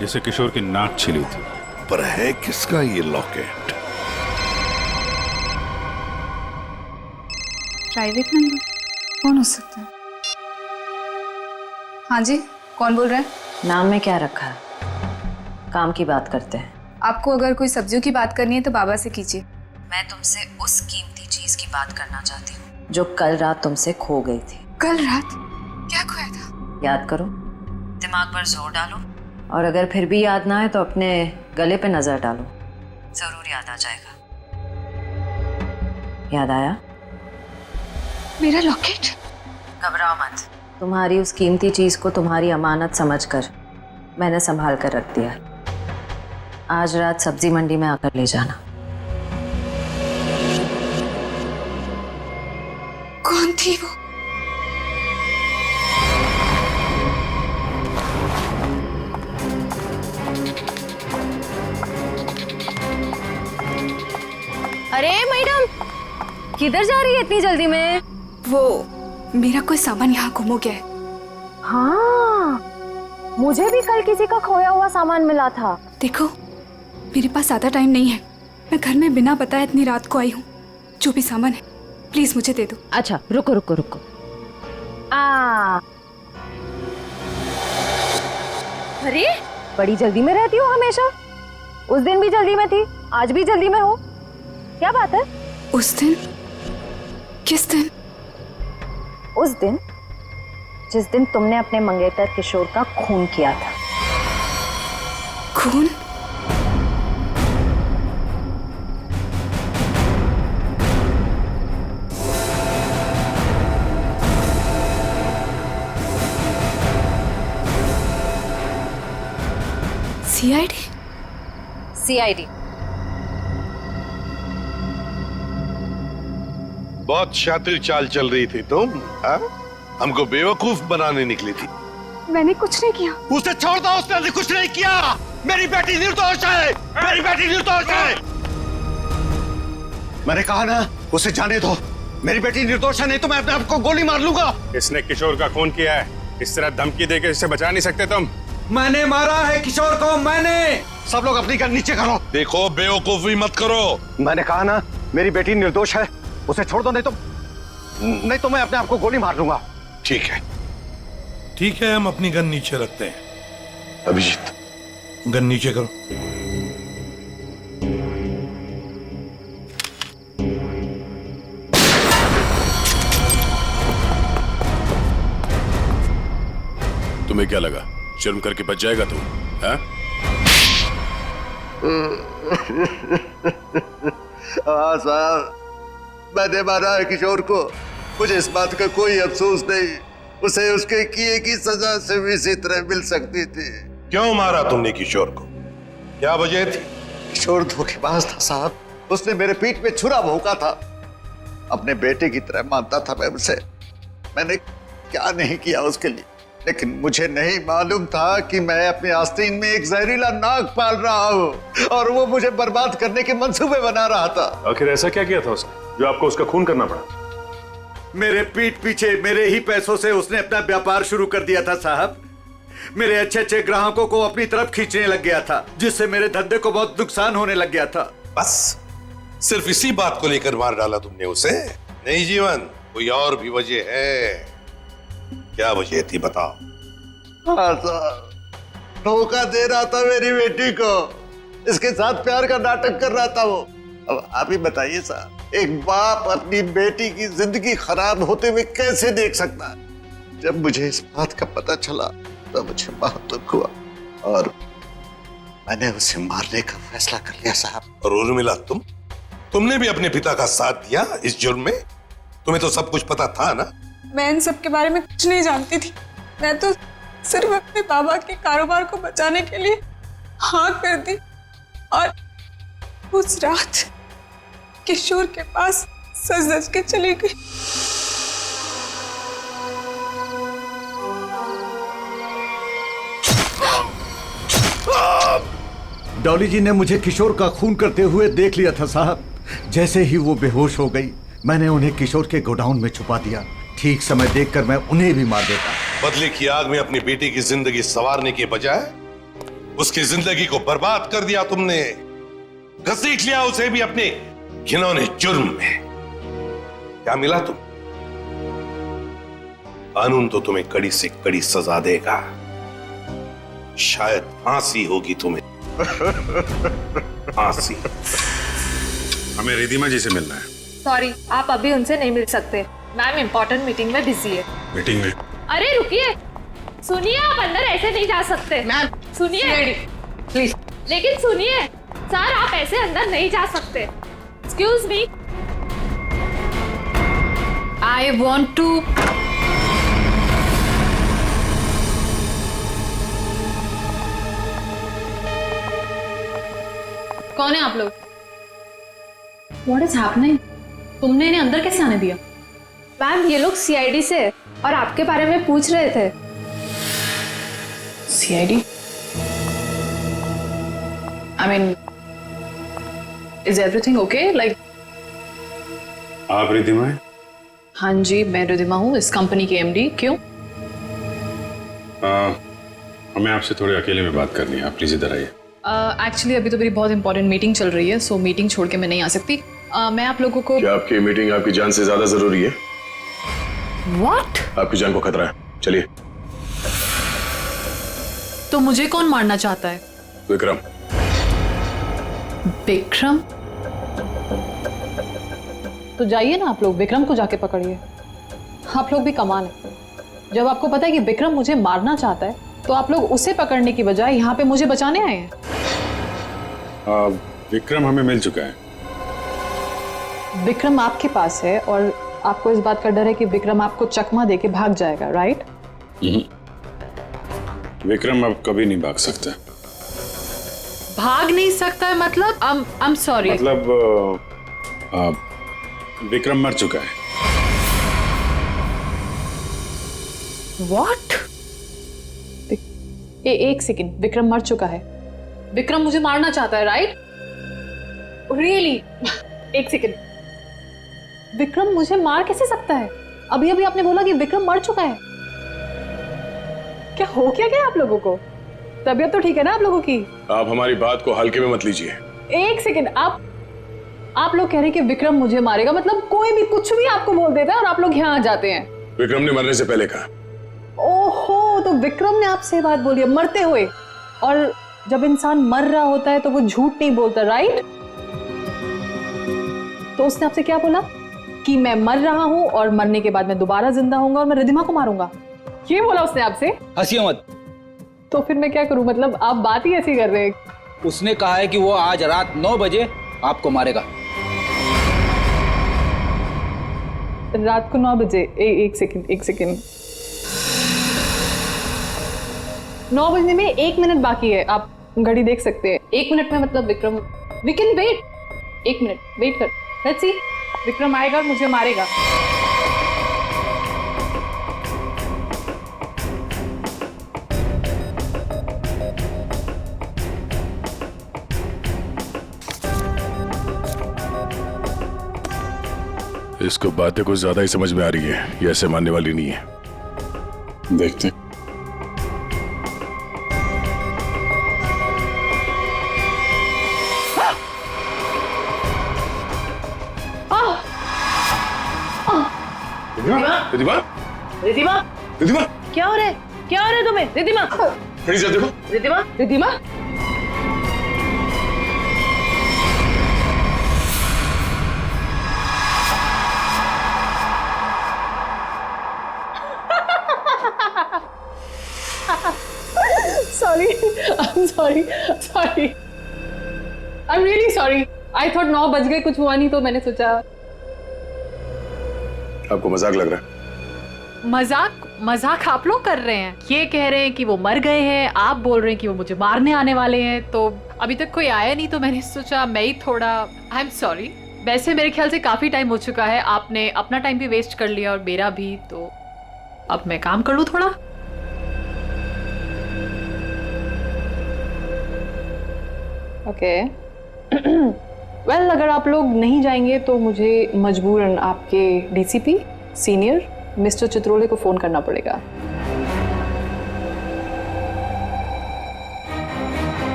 जिसे किशोर की नाक छिली थी। पर है किसका ये लॉकेट? प्राइवेट नंबर कौन हो सकता है? हाँ जी, कौन बोल रहा है? नाम में क्या रखा है? काम की बात करते हैं। आपको अगर कोई सब्जियों की बात करनी है तो बाबा से कीजिए। मैं तुमसे उस कीमती चीज की बात करना चाहती हूँ जो कल रात तुमसे खो गई थी। कल रात क्या खोया था? याद करो, दिमाग पर जोर डालो, और अगर फिर भी याद ना आए तो अपने गले पे नजर डालो, जरूर याद आ जाएगा। याद आया? मेरा लॉकेट? घबराओ मत, तुम्हारी उस कीमती चीज को तुम्हारी अमानत समझकर मैंने संभाल कर रख दिया। आज रात सब्जी मंडी में आकर ले जाना। कौन थी वो? अरे मैडम, किधर जा रही है इतनी जल्दी में? वो मेरा कोई सामान यहाँ गुम हो गया है। हाँ, मुझे भी कल किसी का खोया हुआ सामान मिला था। देखो, मेरे पास ज़्यादा टाइम नहीं है, मैं घर में बिना बताए इतनी रात को आई हूँ। जो भी सामान है प्लीज मुझे दे दो। अच्छा रुको रुको रुको। अरे बड़ी जल्दी में रहती हो हमेशा। उस दिन भी जल्दी में थी, आज भी जल्दी में हो, क्या बात है? उस दिन? किस दिन? उस दिन जिस दिन तुमने अपने मंगेतर किशोर का खून किया था। खून? सीआईडी? सीआईडी। बहुत शातिर चाल चल रही थी तुम, हाँ? हमको बेवकूफ बनाने निकली थी। मैंने कुछ नहीं किया। उसे छोड़ दो, उसने कुछ नहीं किया। मेरी बेटी निर्दोष है, मेरी बेटी निर्दोष है। मैंने कहा ना, उसे जाने दो। मेरी बेटी निर्दोष है, नहीं तो मैं अपने आप को गोली मार लूंगा। इसने किशोर का खून किया है, इस तरह धमकी देकर इसे बचा नहीं सकते तुम। मैंने मारा है किशोर को, मैंने। सब लोग अपनी गन नीचे करो। देखो, बेवकूफी मत करो। मैंने कहा ना, मेरी बेटी निर्दोष है, उसे छोड़ दो, नहीं तो मैं अपने आप को गोली मार लूंगा। ठीक है, ठीक है, हम अपनी गन नीचे रखते हैं। अभिजीत, गन नीचे करो। तुम्हें क्या लगा शर्म करके बच जाएगा तू? हाँ साहब, मैंने मारा है किशोर को, मुझे इस बात का कोई अफसोस नहीं। उसे उसके किए की सजा से भी इसी तरह मिल सकती थी। क्यों मारा तुमने किशोर को? क्या वजह थी? किशोर धोखेबाज था साहब। उसने मेरे पीठ पे छुरा भोंका था। अपने बेटे की तरह मानता था मैं उसे। मैंने क्या नहीं किया उसके लिए, लेकिन मुझे नहीं मालूम था कि मैं अपने आस्तीन में एक जहरीला नाग पाल रहा हूँ और वो मुझे बर्बाद करने के मंसूबे बना रहा था। आखिर ऐसा क्या किया था उसने जो आपको उसका खून करना पड़ा? मेरे पीठ पीछे मेरे ही पैसों से उसने अपना व्यापार शुरू कर दिया था साहब। मेरे अच्छे अच्छे ग्राहकों को अपनी तरफ खींचने लग गया था, जिससे मेरे धंधे को बहुत नुकसान होने लग गया था। बस सिर्फ इसी बात को लेकर मार डाला तुमने उसे? नहीं जीवन, कोई और भी वजह है? क्या वजह थी बताओ? हाँ साहब, धोखा दे रहा था मेरी बेटी को। इसके साथ प्यार का नाटक कर रहा था वो। अब आप ही बताइए साहब, एक बाप अपनी बेटी की जिंदगी खराब होते हुए कैसे देख सकता है? जब मुझे इस बात का पता चला तो मुझे बहुत दुख हुआ और मैंने उसे मारने का फैसला कर लिया साहब। और उर्मिला, तुमने भी अपने पिता का साथ दिया इस जुर्म में? तुम्हें तो सब कुछ पता था ना? मैं इन सब के बारे में कुछ नहीं जानती थी। मैं तो सिर्फ अपने बाबा के कारोबार को बचाने के लिए हाँ कर दी और उस रात किशोर के पास सज-धज के चली गई। डॉली जी ने मुझे किशोर का खून करते हुए देख लिया था साहब। जैसे ही वो बेहोश हो गई, मैंने उन्हें किशोर के गोडाउन में छुपा दिया। ठीक समय देखकर मैं उन्हें भी मार देता। बदले की आग में अपनी बेटी की जिंदगी संवारने के बजाय उसकी जिंदगी को बर्बाद कर दिया तुमने। घसीट लिया उसे भी अपने घिनौने जुर्म में। क्या मिला तुम? कानून तो तुम्हें कड़ी से कड़ी सजा देगा। शायद फांसी होगी तुम्हें। फांसी। हमें रिधिमा जी से मिलना है। सॉरी, आप अभी उनसे नहीं मिल सकते। मैम इम्पोर्टेंट मीटिंग में बिजी है। मीटिंग में? अरे रुकिए, सुनिए, आप अंदर ऐसे नहीं जा सकते। मैम सुनिए प्लीज। लेकिन सुनिए सर, आप ऐसे अंदर नहीं जा सकते। Excuse me, I want to. कौन है आप लोग? What is happening? तुमने इन्हें अंदर कैसे आने दिया? मैम ये लोग सीआईडी से और आपके बारे में पूछ रहे थे। CID? I mean, is everything okay? Like? आप रिधिमा हैं? हाँ जी, मैं रिधिमा हूँ, इस कंपनी की एमडी। क्यों? हमें आपसे थोड़ी अकेले में बात करनी है, आप प्लीज इधर आइए। एक्चुअली अभी तो मेरी बहुत इंपॉर्टेंट मीटिंग चल रही है, सो मीटिंग छोड़ के मैं नहीं आ सकती। मैं आप लोगों को। क्या आपकी मीटिंग आपकी जान से ज्यादा जरूरी है? What? आपकी जान को खतरा है, चलिए। तो मुझे कौन मारना चाहता है? विक्रम। विक्रम? तो जाइए ना आप लोग, विक्रम को जाके पकड़िए। आप लोग भी कमाल है। जब आपको पता है कि विक्रम मुझे मारना चाहता है, तो आप लोग उसे पकड़ने की बजाय यहाँ पे मुझे बचाने आए हैं। विक्रम हमें मिल चुका है। विक्रम आपके पास है और आपको इस बात का डर है कि विक्रम आपको चकमा देके भाग जाएगा, राइट? विक्रम अब कभी नहीं भाग सकता। भाग नहीं सकता है मतलब? I'm sorry। मतलब विक्रम मर चुका है। What? एक सेकंड, विक्रम मर चुका है? विक्रम मुझे मारना चाहता है, राइट? रियली? एक सेकंड, विक्रम मुझे मार कैसे सकता है? अभी अभी आपने बोला कि विक्रम मर चुका है। क्या हो क्या गया आप लोगों को? तबीयत तो ठीक है ना आप लोगों की? आप हमारी बात को हल्के में मत लीजिए। एक सेकंड, आप लोग कह रहे हैं कि विक्रम मुझे मारेगा, मतलब कोई भी कुछ भी आपको बोल देता है और आप लोग यहाँ आ जाते हैं। विक्रम ने मरने से पहले कहा। ओहो, तो विक्रम ने आपसे बात बोली है मरते हुए। और जब इंसान मर रहा होता है तो वो झूठ नहीं बोलता, राइट? तो उसने आपसे क्या बोला? कि मैं मर रहा हूं और मरने के बाद मैं दोबारा जिंदा होऊंगा और मैं रिधिमा को मारूंगा, ये बोला उसने आपसे? हंसियो मत। तो फिर मैं क्या करूं? मतलब आप बात ही ऐसी कर रहे हैं। उसने कहा है कि वो आज रात 9 बजे आपको मारेगा। रात को 9 बजे? एक सेकंड, 9 बजने में 1 मिनट बाकी है, आप घड़ी देख सकते हैं। 1 मिनट में मतलब Vikram, we can wait, 1 minute wait कर, लेट्स सी, विक्रम आएगा और मुझे मारेगा। इसको बातें कुछ ज्यादा ही समझ में आ रही है, ये ऐसे मानने वाली नहीं है। देखते रिधिमा, रिधिमा, रिधिमा, क्या हो रहा है? क्या हो रहा है तुम्हें? रिधिमा, खड़ी से देखो। Ridhima, Ridhima. Sorry, I'm sorry, sorry. I'm really sorry. I thought 9 बज गए, कुछ हुआ नहीं तो मैंने सोचा। आपको मजाक लग रहा है? मजाक आप लोग कर रहे हैं। ये कह रहे हैं कि वो मर गए हैं, आप बोल रहे हैं कि वो मुझे मारने आने वाले हैं। तो अभी तक कोई आया नहीं तो मैंने सोचा मैं ही थोड़ा, आई एम सॉरी। वैसे मेरे ख्याल से काफी टाइम हो चुका है, आपने अपना टाइम भी वेस्ट कर लिया और मेरा भी, तो अब मैं काम कर लूं थोड़ा। ओके वेल, अगर आप लोग नहीं जाएंगे तो मुझे मजबूरन आपके डीसीपी सीनियर मिस्टर चित्रोले को फोन करना पड़ेगा।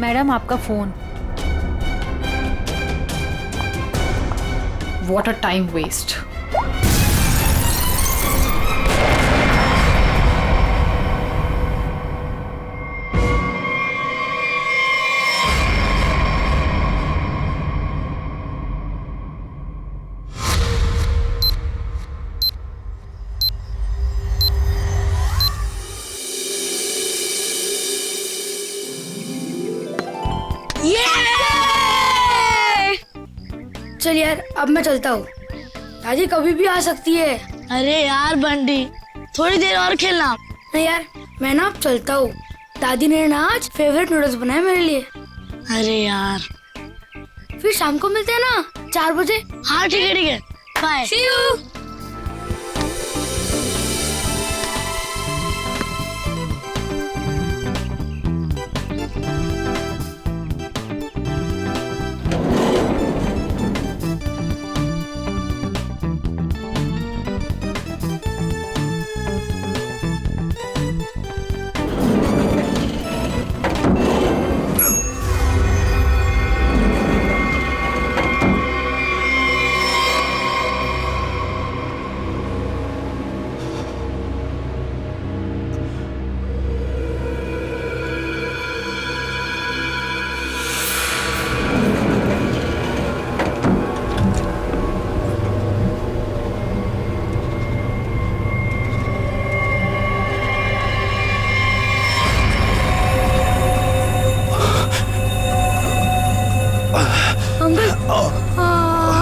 मैडम आपका phone. What a time waste. चल यार, अब मैं चलता हूँ। दादी कभी भी आ सकती है। अरे यार बंडी, थोड़ी देर और खेलना। नहीं यार, मैं ना अब चलता हूँ। दादी ने ना आज फेवरेट नूडल्स बनाए मेरे लिए। अरे यार, फिर शाम को मिलते हैं ना 4 बजे। हाँ ठीक है, ठीक है, बाय। C you.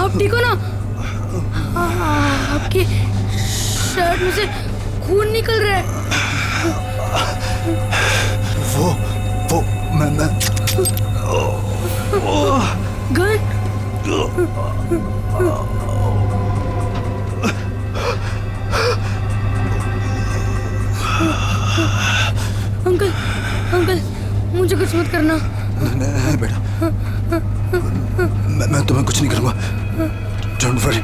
आप ठीक हो ना? आपकी शर्ट में से खून निकल रहा है। वो मैं गन? अंकल, अंकल, मुझे कुछ मत करना। नहीं बेटा, मैं तुम्हें कुछ नहीं करूंगा। Don't worry.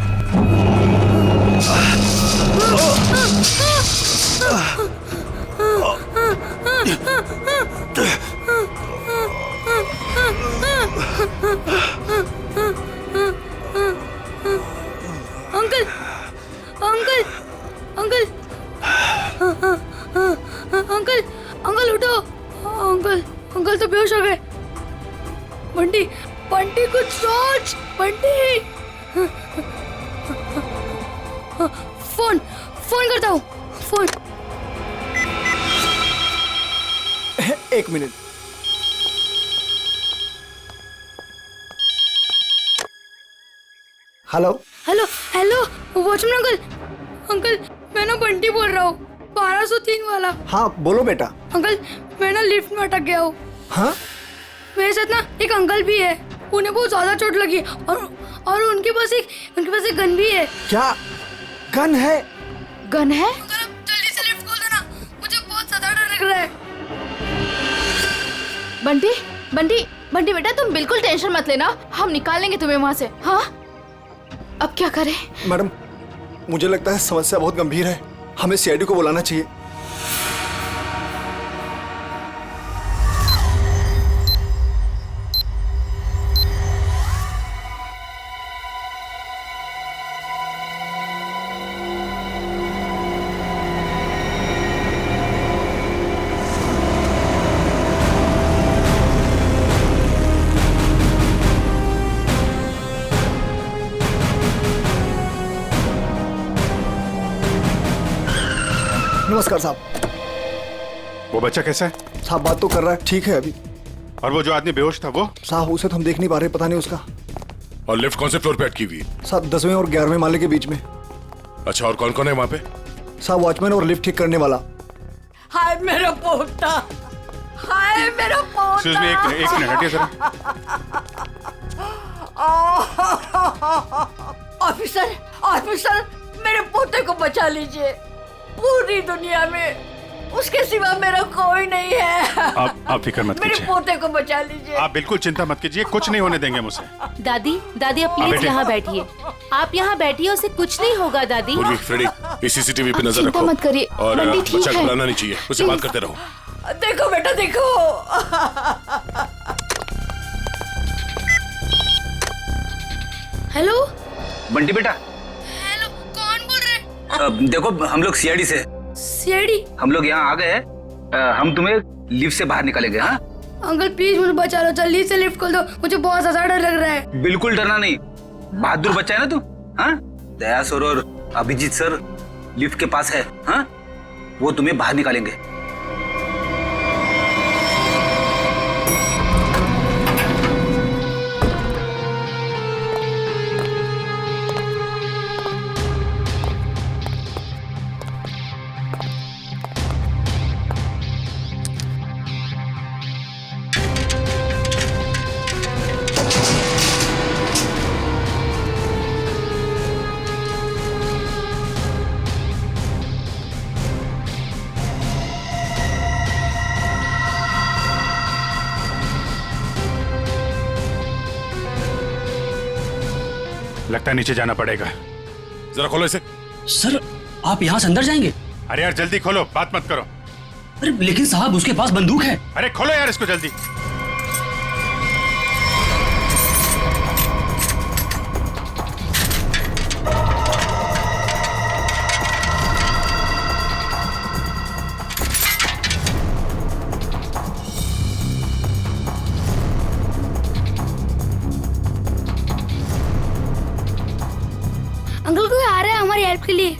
Uncle, uncle, uncle, uncle, uncle उठो। अंकल, अंकल तो बेहोश हो गए। बंटी, बंटी कुछ सोच। बंटी, फोन करता हूँ। फोन। एक minute. Hello hello hello watchman uncle. Uncle मैं ना बंटी बोल रहा हूँ, 1203 वाला। हाँ बोलो बेटा। अंकल मैं ना लिफ्ट में अटक गया हूँ। हाँ मेरे साथ ना एक अंकल भी है, उन्हें बहुत ज्यादा चोट लगी और उनके पास एक गन भी है। क्या गन है? गन है? अंकल अब जल्दी से लिफ्ट खोल देना, मुझे बहुत ज्यादा डर लग रहा है। बंटी बंटी बंटी बेटा तुम बिल्कुल टेंशन मत लेना, हम निकाल लेंगे तुम्हें वहां से। हाँ अब क्या करें? मैडम मुझे लगता है समस्या बहुत गंभीर है, हमें सीआईडी को बुलाना चाहिए। नमस्कार साहब। वो बच्चा कैसा है? साहब बात तो कर रहा है, ठीक है अभी। और वो जो आदमी बेहोश था वो? साहब उसे तो हम देख नहीं पा रहे, पता नहीं उसका। और लिफ्ट कौन से फ्लोर पे अटकी हुई है? साहब 10वें और 11वें माले के बीच में। अच्छा, और कौन कौन है वहाँ पे? साहब वॉचमैन और लिफ्ट ठीक करने वाला। हाय मेरा पोता, हाय मेरा पोता। एक मिनट हटिए जरा। ऑफिसर ऑफिसर मेरे पोते को बचा लीजिए, पूरी दुनिया में उसके सिवा मेरा कोई नहीं है। आप फिक्र मत मेरे कीजिए, पोते को बचा लीजिए। आप बिल्कुल चिंता मत कीजिए, कुछ नहीं होने देंगे मुझे। दादी दादी आप प्लीज बेटे। यहाँ बैठिए, आप यहाँ बैठिए, उसे कुछ नहीं होगा दादी। पूर्वी, फ्रेडी, इस सीसीटीवी पे नजर चिंता रखो। मत करिए, और बंटी ठीक बच्चा को है। बुलाना नहीं चाहिए, उससे बात करते रहो। देखो बेटा देखो। हेलो बंटी बेटा। हेलो कौन बोल रहे? देखो हम लोग सीआईडी से, सीआईडी। हम लोग यहाँ आ गए हैं, हम तुम्हें लिफ्ट से बाहर निकालेंगे। हाँ अंकल प्लीज मुझे बचा लो, जल्दी से लिफ्ट खोल दो, मुझे बहुत ज्यादा डर लग रहा है। बिल्कुल डरना नहीं, बहादुर बच्चा है ना तू। हाँ दया सर और अभिजीत सर लिफ्ट के पास है, हाँ वो तुम्हें बाहर निकालेंगे। लगता है नीचे जाना पड़ेगा। जरा खोलो इसे। सर आप यहाँ से अंदर जाएंगे? अरे यार जल्दी खोलो, बात मत करो। अरे लेकिन साहब उसके पास बंदूक है। अरे खोलो यार इसको जल्दी। अंकल कोई आ रहा है हमारी हेल्प के लिए।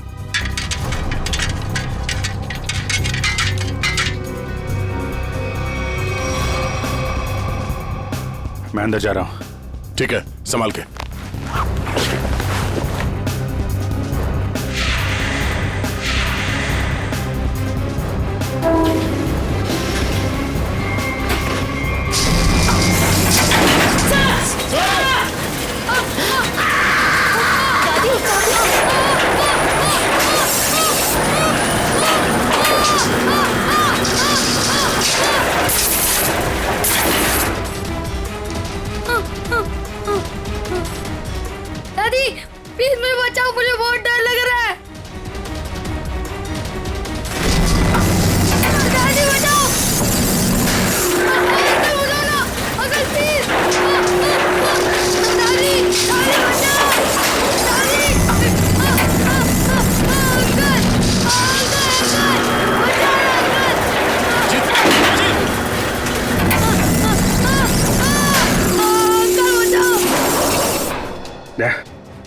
मैं अंदर जा रहा हूँ। ठीक है, संभाल के। दादी प्लीज मुझे बचाओ, मुझे बहुत डर लग रहा है। दादी बचाओ, अंकल बचाओ ना, अंकल प्लीज। दादी दादी बचाओ, दादी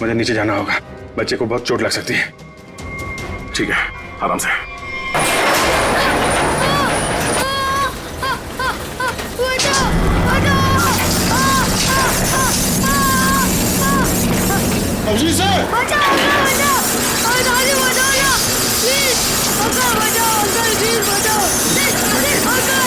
मुझे नीचे जाना होगा, बच्चे को बहुत चोट लग सकती है। ठीक है, आराम से। अभिजीत सर! बचाओ अंकल, बचाओ! और दादी बचाओ ना, प्लीज अंकल बचाओ, अंकल प्लीज बचाओ, please uncle.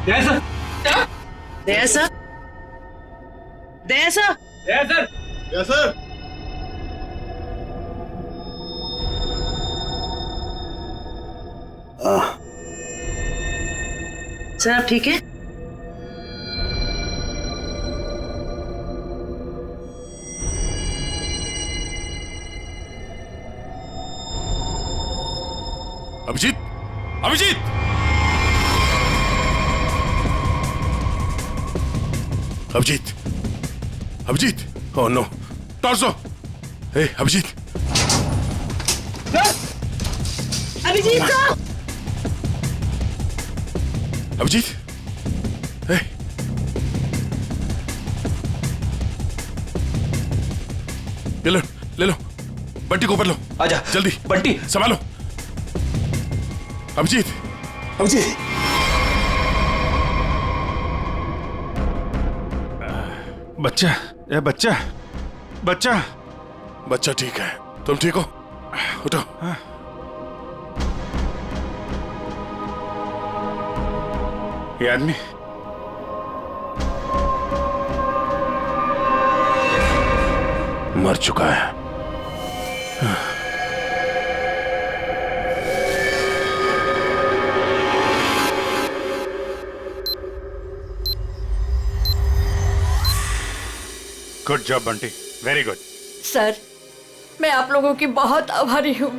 Daya sir, Daya sir, Daya sir, Daya sir. Sir आप ठीक है? अभिजीत, अभिजीत! अभिजीत, अभिजीत! ओह नो, टॉर्सो! Hey Abhijeet! Abhijeet sir! Abhijeet! Hey! ले लो, बंटी को ऊपर लो। आजा, जल्दी, बंटी संभालो। अभिजीत, अभिजीत! बच्चा, ये बच्चा, बच्चा, बच्चा ठीक है। तुम ठीक हो? उठो। ये आदमी मर चुका है। Good job Bunty, very good. Sir, मैं आप लोगों की बहुत आभारी हूँ।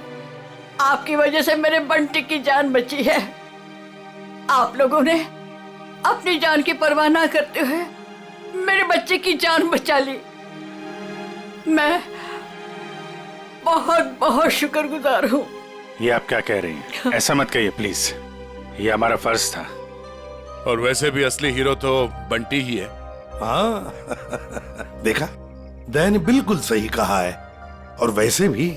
आपकी वजह से मेरे बंटी की जान बची है। आप लोगों ने अपनी जान की परवाह ना करते हुए मेरे बच्चे की जान बचा ली। मैं बहुत बहुत शुक्रगुजार हूँ। ये आप क्या कह रही हैं? ऐसा मत कहिए प्लीज, ये हमारा फर्ज था। और वैसे भी असली हीरो तो बंटी ही है। हाँ देखा, दया ने बिल्कुल सही कहा है। और वैसे भी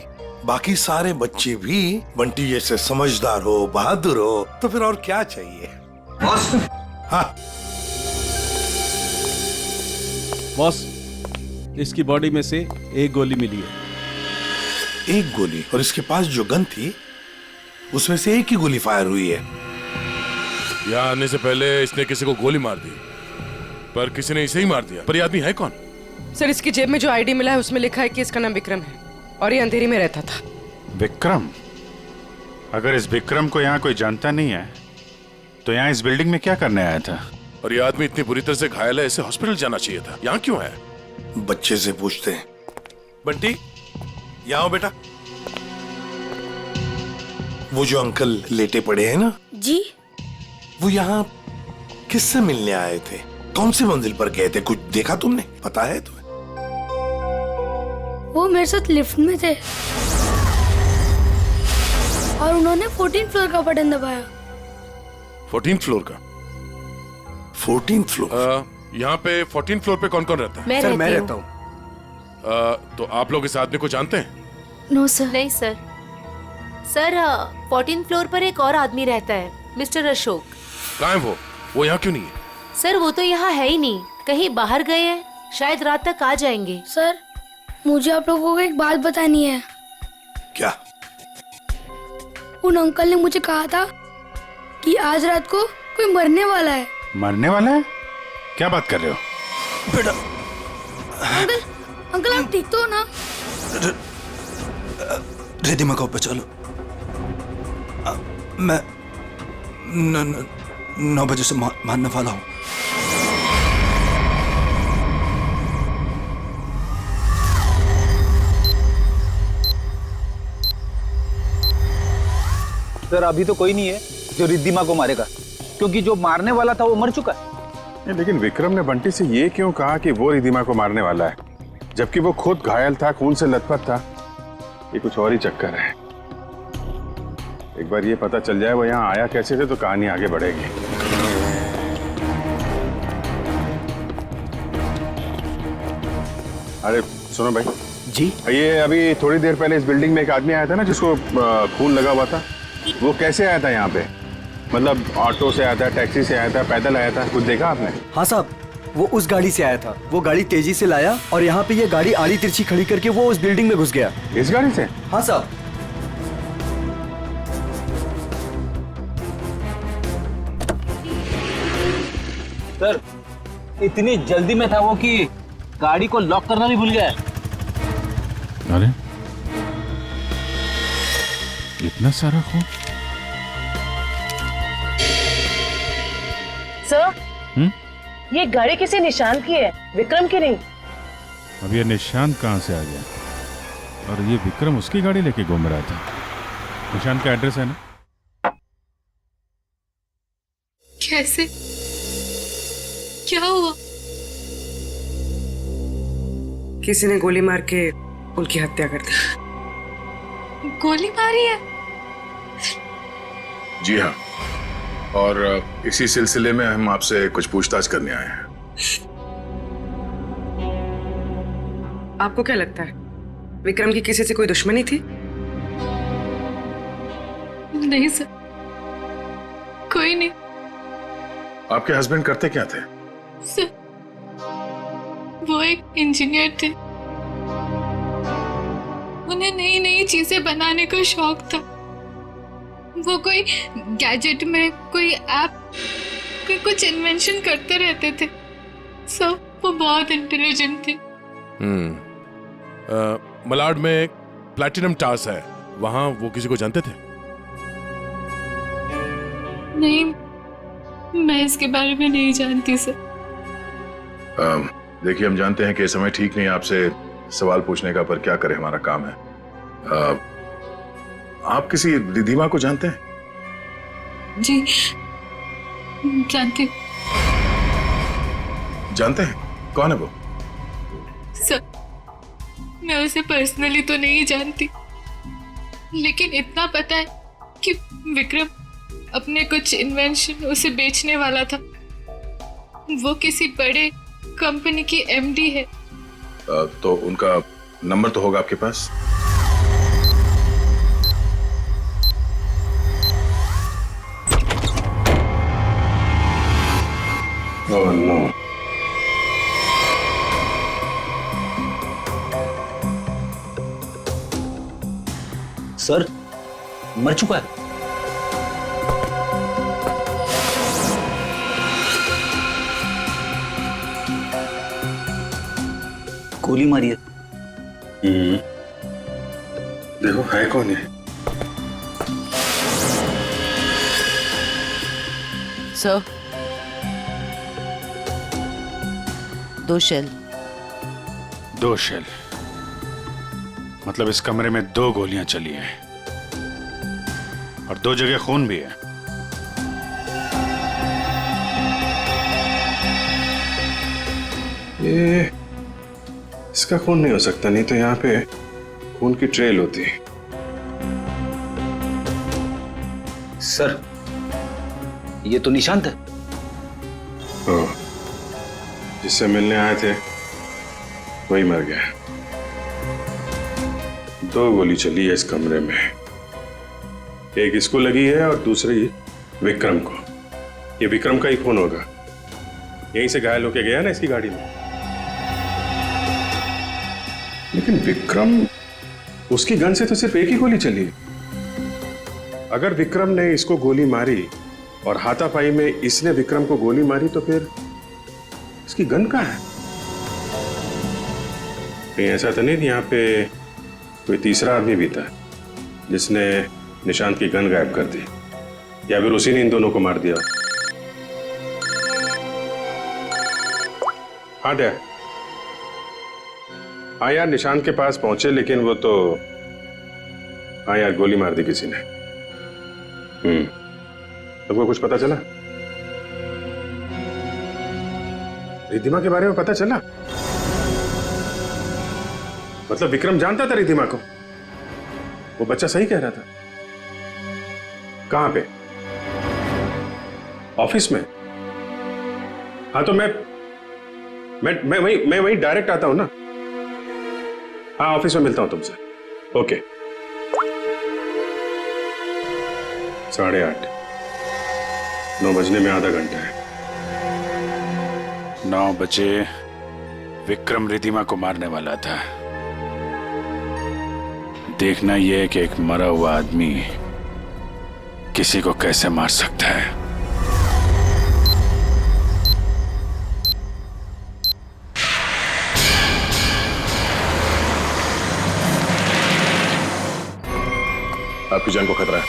बाकी सारे बच्चे भी बंटी जैसे समझदार हो, बहादुर हो, तो फिर और क्या चाहिए? बॉस। हाँ बॉस, इसकी बॉडी में से एक गोली मिली है। एक गोली? और इसके पास जो गन थी उसमें से एक ही गोली फायर हुई है। यहाँ आने से पहले इसने किसी को गोली मार दी, पर किसी ने इसे ही मार दिया। पर ये आदमी है कौन? सर, इसकी जेब में जो आईडी मिला है उसमें लिखा है कि इसका नाम विक्रम है और ये अंधेरी में रहता था। विक्रम? अगर इस विक्रम को यहाँ कोई जानता नहीं है तो यहाँ इस बिल्डिंग में क्या करने आया था? और ये आदमी इतनी बुरी तरह से घायल है, इसे हॉस्पिटल जाना चाहिए था। यहाँ क्यों है? बच्चे से पूछते हैं। बंटी, यहाँ आओ बेटा। वो जो अंकल लेटे पड़े हैं ना जी, वो यहाँ किससे मिलने आए थे? कौन सी मंजिल पर गए थे? कुछ देखा तुमने? पता है तुम्हें? वो मेरे साथ लिफ्ट में थे और उन्होंने 14th फ्लोर का बटन दबाया। 14th फ्लोर का? 14th floor? यहाँ पे 14th फ्लोर पे कौन कौन रहता है? मैं रहता हूँ। तो आप लोग इस आदमी को जानते हैं? No sir. नहीं सर। सर 14th फ्लोर पर एक और आदमी रहता है, मिस्टर अशोक। कहाँ है वो? वो यहाँ क्यों नहीं है? सर वो तो यहाँ है ही नहीं, कहीं बाहर गए हैं, शायद रात तक आ जाएंगे। सर, मुझे आप लोगों को एक बात बतानी है। क्या? उन अंकल ने मुझे कहा था कि आज रात को कोई मरने वाला है। मरने वाला है? क्या बात कर रहे हो? बेटा। अंकल, अंकल आप ठीक तो हो ना? रिद्धिमा को बचा लो। मैं 9 बजे से मारने वाला हूँ। सर अभी तो कोई नहीं है जो रिद्धिमा को मारेगा, क्योंकि जो मारने वाला था वो मर चुका है। लेकिन विक्रम ने बंटी से ये क्यों कहा कि वो रिद्धिमा को मारने वाला है, जबकि वो खुद घायल था, खून से लथपथ था। ये कुछ और ही चक्कर है। एक बार ये पता चल जाए वो यहाँ आया कैसे थे तो कहानी आगे बढ़ेगी। अरे सुनो भाई जी, ये अभी थोड़ी देर पहले इस बिल्डिंग में एक आदमी आया था ना जिसको खून लगा हुआ था, वो कैसे आया था यहाँ पे? मतलब ऑटो से आया था, टैक्सी से आया था, पैदल आया था? कुछ देखा आपने? हाँ साहब, वो उस गाड़ी से आया था। वो गाड़ी तेजी से लाया और यहाँ पे ये गाड़ी आड़ी तिरछी खड़ी करके वो उस बिल्डिंग में घुस गया। इस गाड़ी से? हाँ साहब। सर, इतनी जल्दी में था वो कि गाड़ी को लॉक करना भी भूल गया। अरे इतना सारा खून? सर, ये गाड़ी किसी निशान की है, विक्रम की नहीं। अब ये निशांत कहाँ से आ गया? और ये विक्रम उसकी गाड़ी लेके घूम रहा था। निशांत का एड्रेस है ना? कैसे? क्या हुआ? किसी ने गोली मार के उनकी हत्या कर दी। गोली मारी है? जी हाँ, और इसी सिलसिले में हम आपसे कुछ पूछताछ करने आए हैं। आपको क्या लगता है विक्रम की किसी से कोई दुश्मनी थी? नहीं सर, कोई नहीं। आपके हस्बैंड करते क्या थे? सर, वो एक इंजीनियर थे। उन्हें नई नई चीजें बनाने का शौक था। वो कोई गैजेट में कोई ऐप, कोई कुछ इन्वेंशन करते रहते थे। सर, वो बहुत इंटेलिजेंट थे। मलाड में एक प्लैटिनम टावर्स है, वहां वो किसी को जानते थे? नहीं, मैं इसके बारे में नहीं जानती सर। देखिए, हम जानते हैं कि ये समय ठीक नहीं है आपसे सवाल पूछने का, पर क्या करें, हमारा काम है। आप किसी रिधिमा को जानते हैं? जी, जानती हूँ। जानते हैं? कौन है वो? सर, मैं उसे पर्सनली तो नहीं जानती, लेकिन इतना पता है कि विक्रम अपने कुछ इन्वेंशन उसे बेचने वाला था। वो किसी बड़े कंपनी की एमडी है। तो उनका नंबर तो होगा आपके पास? Oh no. सर, मर चुका है। गोली मारी है। देखो है कौन है? Sir, 2 shell. 2 शेल? मतलब इस कमरे में 2 गोलियां चली हैं और 2 जगह खून भी है। ये इसका खून नहीं हो सकता, नहीं तो यहाँ पे खून की ट्रेल होती है। सर, ये तो निशांत है। जिससे मिलने आए थे वही मर गया। 2 गोली चली है इस कमरे में, एक इसको लगी है और दूसरी विक्रम को। ये विक्रम का ही खून होगा, यहीं से घायल होके गया ना इसकी गाड़ी में। लेकिन विक्रम, उसकी गन से तो सिर्फ एक ही गोली चली। अगर विक्रम ने इसको गोली मारी और हाथापाई में इसने विक्रम को गोली मारी तो फिर इसकी गन कहाँ है? कहीं ऐसा तो नहीं कि यहाँ पे कोई तीसरा आदमी भी था जिसने निशांत की गन गायब कर दी, या फिर उसी ने इन दोनों को मार दिया? हाँ डैड, हाँ यार, निशांत के पास पहुंचे, लेकिन वो तो, हाँ यार, गोली मार दी किसी ने। तुमको कुछ पता चला? रिधिमा के बारे में पता चला? मतलब विक्रम जानता था रिद्धिमा को? वो बच्चा सही कह रहा था। कहां पे? ऑफिस में? हाँ तो मैं वहीं डायरेक्ट आता हूं ना। हाँ ऑफिस में मिलता हूं तुमसे। ओके। 8:30। 9 बजने में आधा घंटा है। 9 बजे विक्रम रिद्धिमा को मारने वाला था। देखना यह है कि एक मरा हुआ आदमी किसी को कैसे मार सकता है। आपकी जान को खतरा है।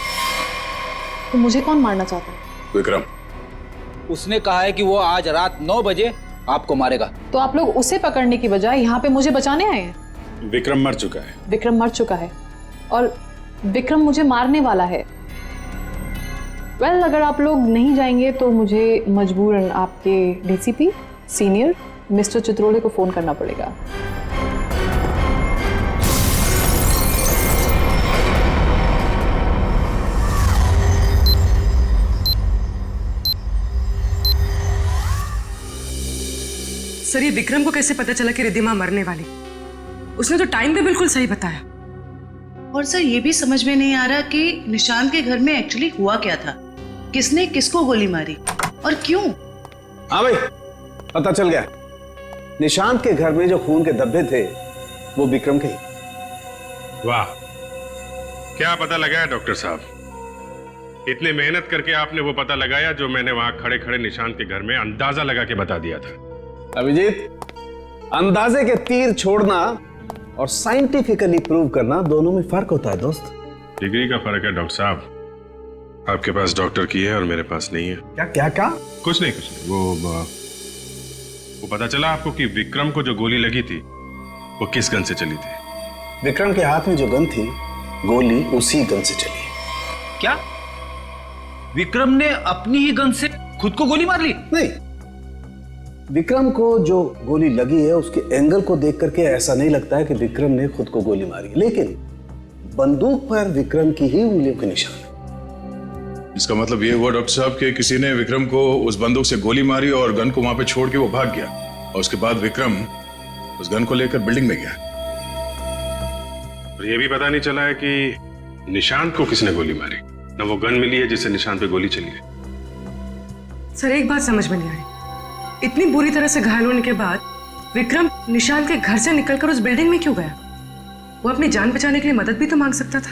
तो मुझे कौन मारना चाहता है? विक्रम। उसने कहा है कि वो आज रात 9 बजे आपको मारेगा। तो आप लोग उसे पकड़ने की बजाय यहाँ पे मुझे बचाने आए हैं? विक्रम मर चुका है। विक्रम मर चुका है और विक्रम मुझे मारने वाला है। वेल, अगर आप लोग नहीं जाएंगे तो मुझे मजबूरन आपके डीसीपी सीनियर मिस्टर चित्रोले को फोन करना पड़ेगा। सर, ये विक्रम को कैसे पता चला कि रिद्धिमा मरने वाली? उसने तो टाइम भी बिल्कुल सही बताया। और सर ये भी समझ में नहीं आ रहा कि निशांत के घर में एक्चुअली हुआ क्या था, किसने किसको गोली मारी और क्यों। हाँ भाई, पता चल गया। निशांत के घर में जो खून के धब्बे थे वो विक्रम के ही। वाह, क्या पता लगाया डॉक्टर साहब। इतनी मेहनत करके आपने वो पता लगाया जो मैंने वहां खड़े खड़े निशांत के घर में अंदाजा लगा के बता दिया था। अभिजीत, अंदाजे के तीर छोड़ना और साइंटिफिकली प्रूव करना दोनों में फर्क होता है दोस्त। डिग्री का फर्क है डॉक्टर साहब। आपके पास डॉक्टर की है और मेरे पास नहीं है। क्या क्या क्या? कुछ नहीं। वो पता चला आपको कि विक्रम को जो गोली लगी थी वो किस गन से चली थी? विक्रम के हाथ में जो गन थी, गोली उसी गन से चली। क्या विक्रम ने अपनी ही गन से खुद को गोली मार ली? नहीं, विक्रम को जो गोली लगी है उसके एंगल को देख करके ऐसा नहीं लगता है कि विक्रम ने खुद को गोली मारी, लेकिन बंदूक पर विक्रम की ही उंगलियों के निशान है। इसका मतलब ये हुआ डॉक्टर साहब कि किसी ने विक्रम को उस बंदूक से गोली मारी और गन को वहां पे छोड़ के वो भाग गया, और उसके बाद विक्रम उस गन को लेकर बिल्डिंग में गया। और ये भी पता नहीं चला है कि निशांत को किसने गोली मारी, न वो गन मिली है जिससे निशांत पे गोली चली है। सर, एक बात समझ में नहीं आ रही, इतनी बुरी तरह से घायल होने के बाद विक्रम निशांत के घर से निकलकर उस बिल्डिंग में क्यों गया? वो अपनी जान बचाने के लिए मदद भी तो मांग सकता था।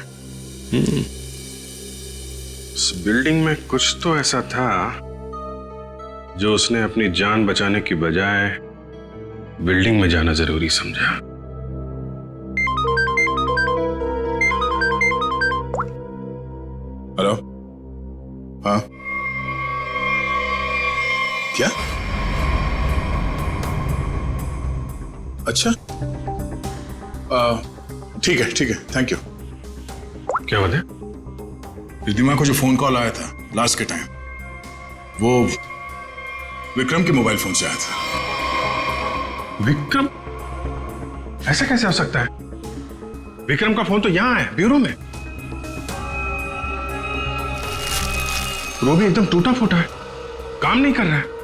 उस बिल्डिंग में कुछ तो ऐसा था जो उसने अपनी जान बचाने की बजाय बिल्डिंग में जाना जरूरी समझा। हेलो? हाँ, क्या? अच्छा, ठीक है, थैंक यू। क्या बात है? रिद्धिमा को जो फोन कॉल आया था लास्ट के टाइम, वो विक्रम के मोबाइल फोन से आया था। विक्रम? ऐसा कैसे हो सकता है? विक्रम का फोन तो यहां है, ब्यूरो में। वो भी एकदम टूटा फूटा है, काम नहीं कर रहा है।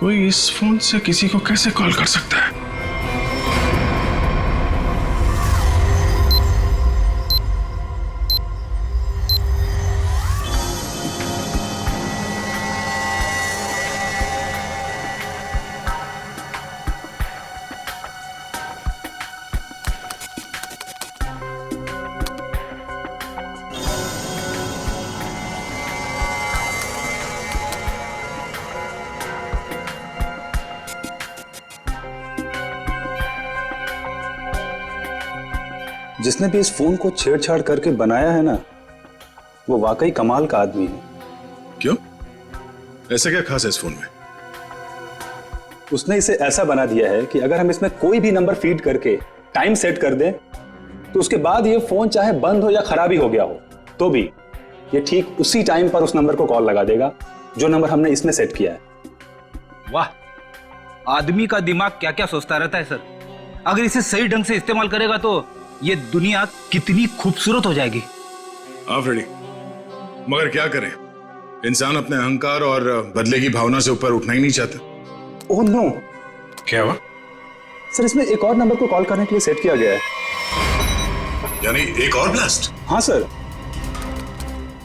कोई इस फोन से किसी को कैसे कॉल कर सकता है? जिसने भी इस फोन को छेड़छाड़ करके बनाया है ना, वो वाकई कमाल का आदमी है। क्यों? ऐसा क्या खास है इस फोन में? उसने इसे ऐसा बना दिया है कि अगर हम इसमें कोई भी नंबर फीड करके टाइम सेट कर दें, तो उसके बाद ये फोन चाहे बंद हो या खराबी हो गया हो तो भी ये ठीक उसी टाइम पर उस नंबर को कॉल लगा देगा जो नंबर हमने इसमें सेट किया है। वाह, आदमी का दिमाग क्या क्या सोचता रहता है सर। अगर इसे सही ढंग से इस्तेमाल करेगा तो ये दुनिया कितनी खूबसूरत हो जाएगी। हाँ फ्रेडी, मगर क्या करें, इंसान अपने अहंकार और बदले की भावना से ऊपर उठना ही नहीं चाहता। Oh no. क्या हुआ? सर इसमें एक और नंबर को कॉल करने के लिए सेट किया गया है। यानी एक और ब्लास्ट? हाँ सर,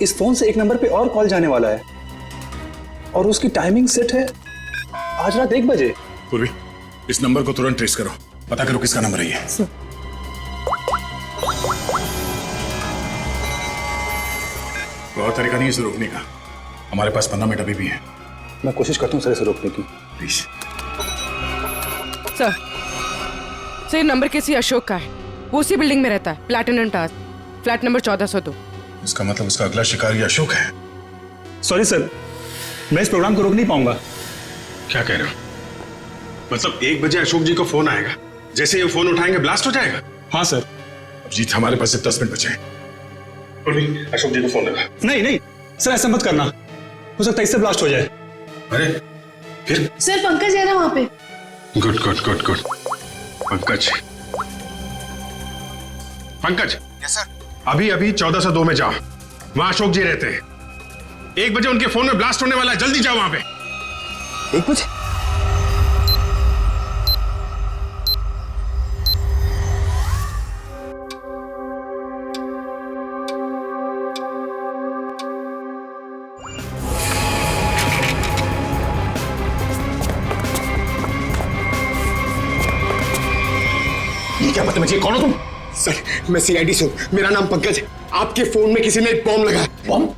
इस फोन से एक नंबर पे और कॉल जाने वाला है और उसकी टाइमिंग सेट है आज रात 1 बजे। पूर्वी, इस नंबर को तुरंत ट्रेस करो, पता करो किसका नंबर है ये। और तरीका नहीं है इसे रोकने का। हमारे पास 15 मिनट अभी भी है। मैं कोशिश करता हूँ सर इसे रोकने की। प्लीज। सर नंबर किसी अशोक का है, वो उसी बिल्डिंग में रहता है, प्लैटिनम टावर्स, फ्लैट नंबर 1402। इसका मतलब उसका अगला शिकारी अशोक है। सॉरी सर, मैं इस प्रोग्राम को रोक नहीं पाऊंगा। क्या कह रहे हो? मतलब 1 बजे अशोक जी को फोन आएगा, जैसे ये फोन उठाएंगे ब्लास्ट हो जाएगा? हाँ सर। अब जीत, हमारे पास सिर्फ 10 मिनट बचे हैं। अशोक जी को फोन लगा। नहीं नहीं सर, ऐसा मत करना, हो सकता है इससे ब्लास्ट हो जाए। अरे फिर? सर पंकज है ना वहां पे। Good good good good. Pankaj, Pankaj. Yes sir. अभी अभी 1402 में जाओ, वहां अशोक जी रहते हैं। 1 बजे उनके फोन में ब्लास्ट होने वाला है, जल्दी जाओ वहां पे। 1 बजे? ये क्या बदतमीजी, कौन हो तुम? सर मैं सीआईडी से हूँ, मेरा नाम पंकज है। आपके फोन में किसी ने एक बॉम्ब लगाया। बॉम्ब?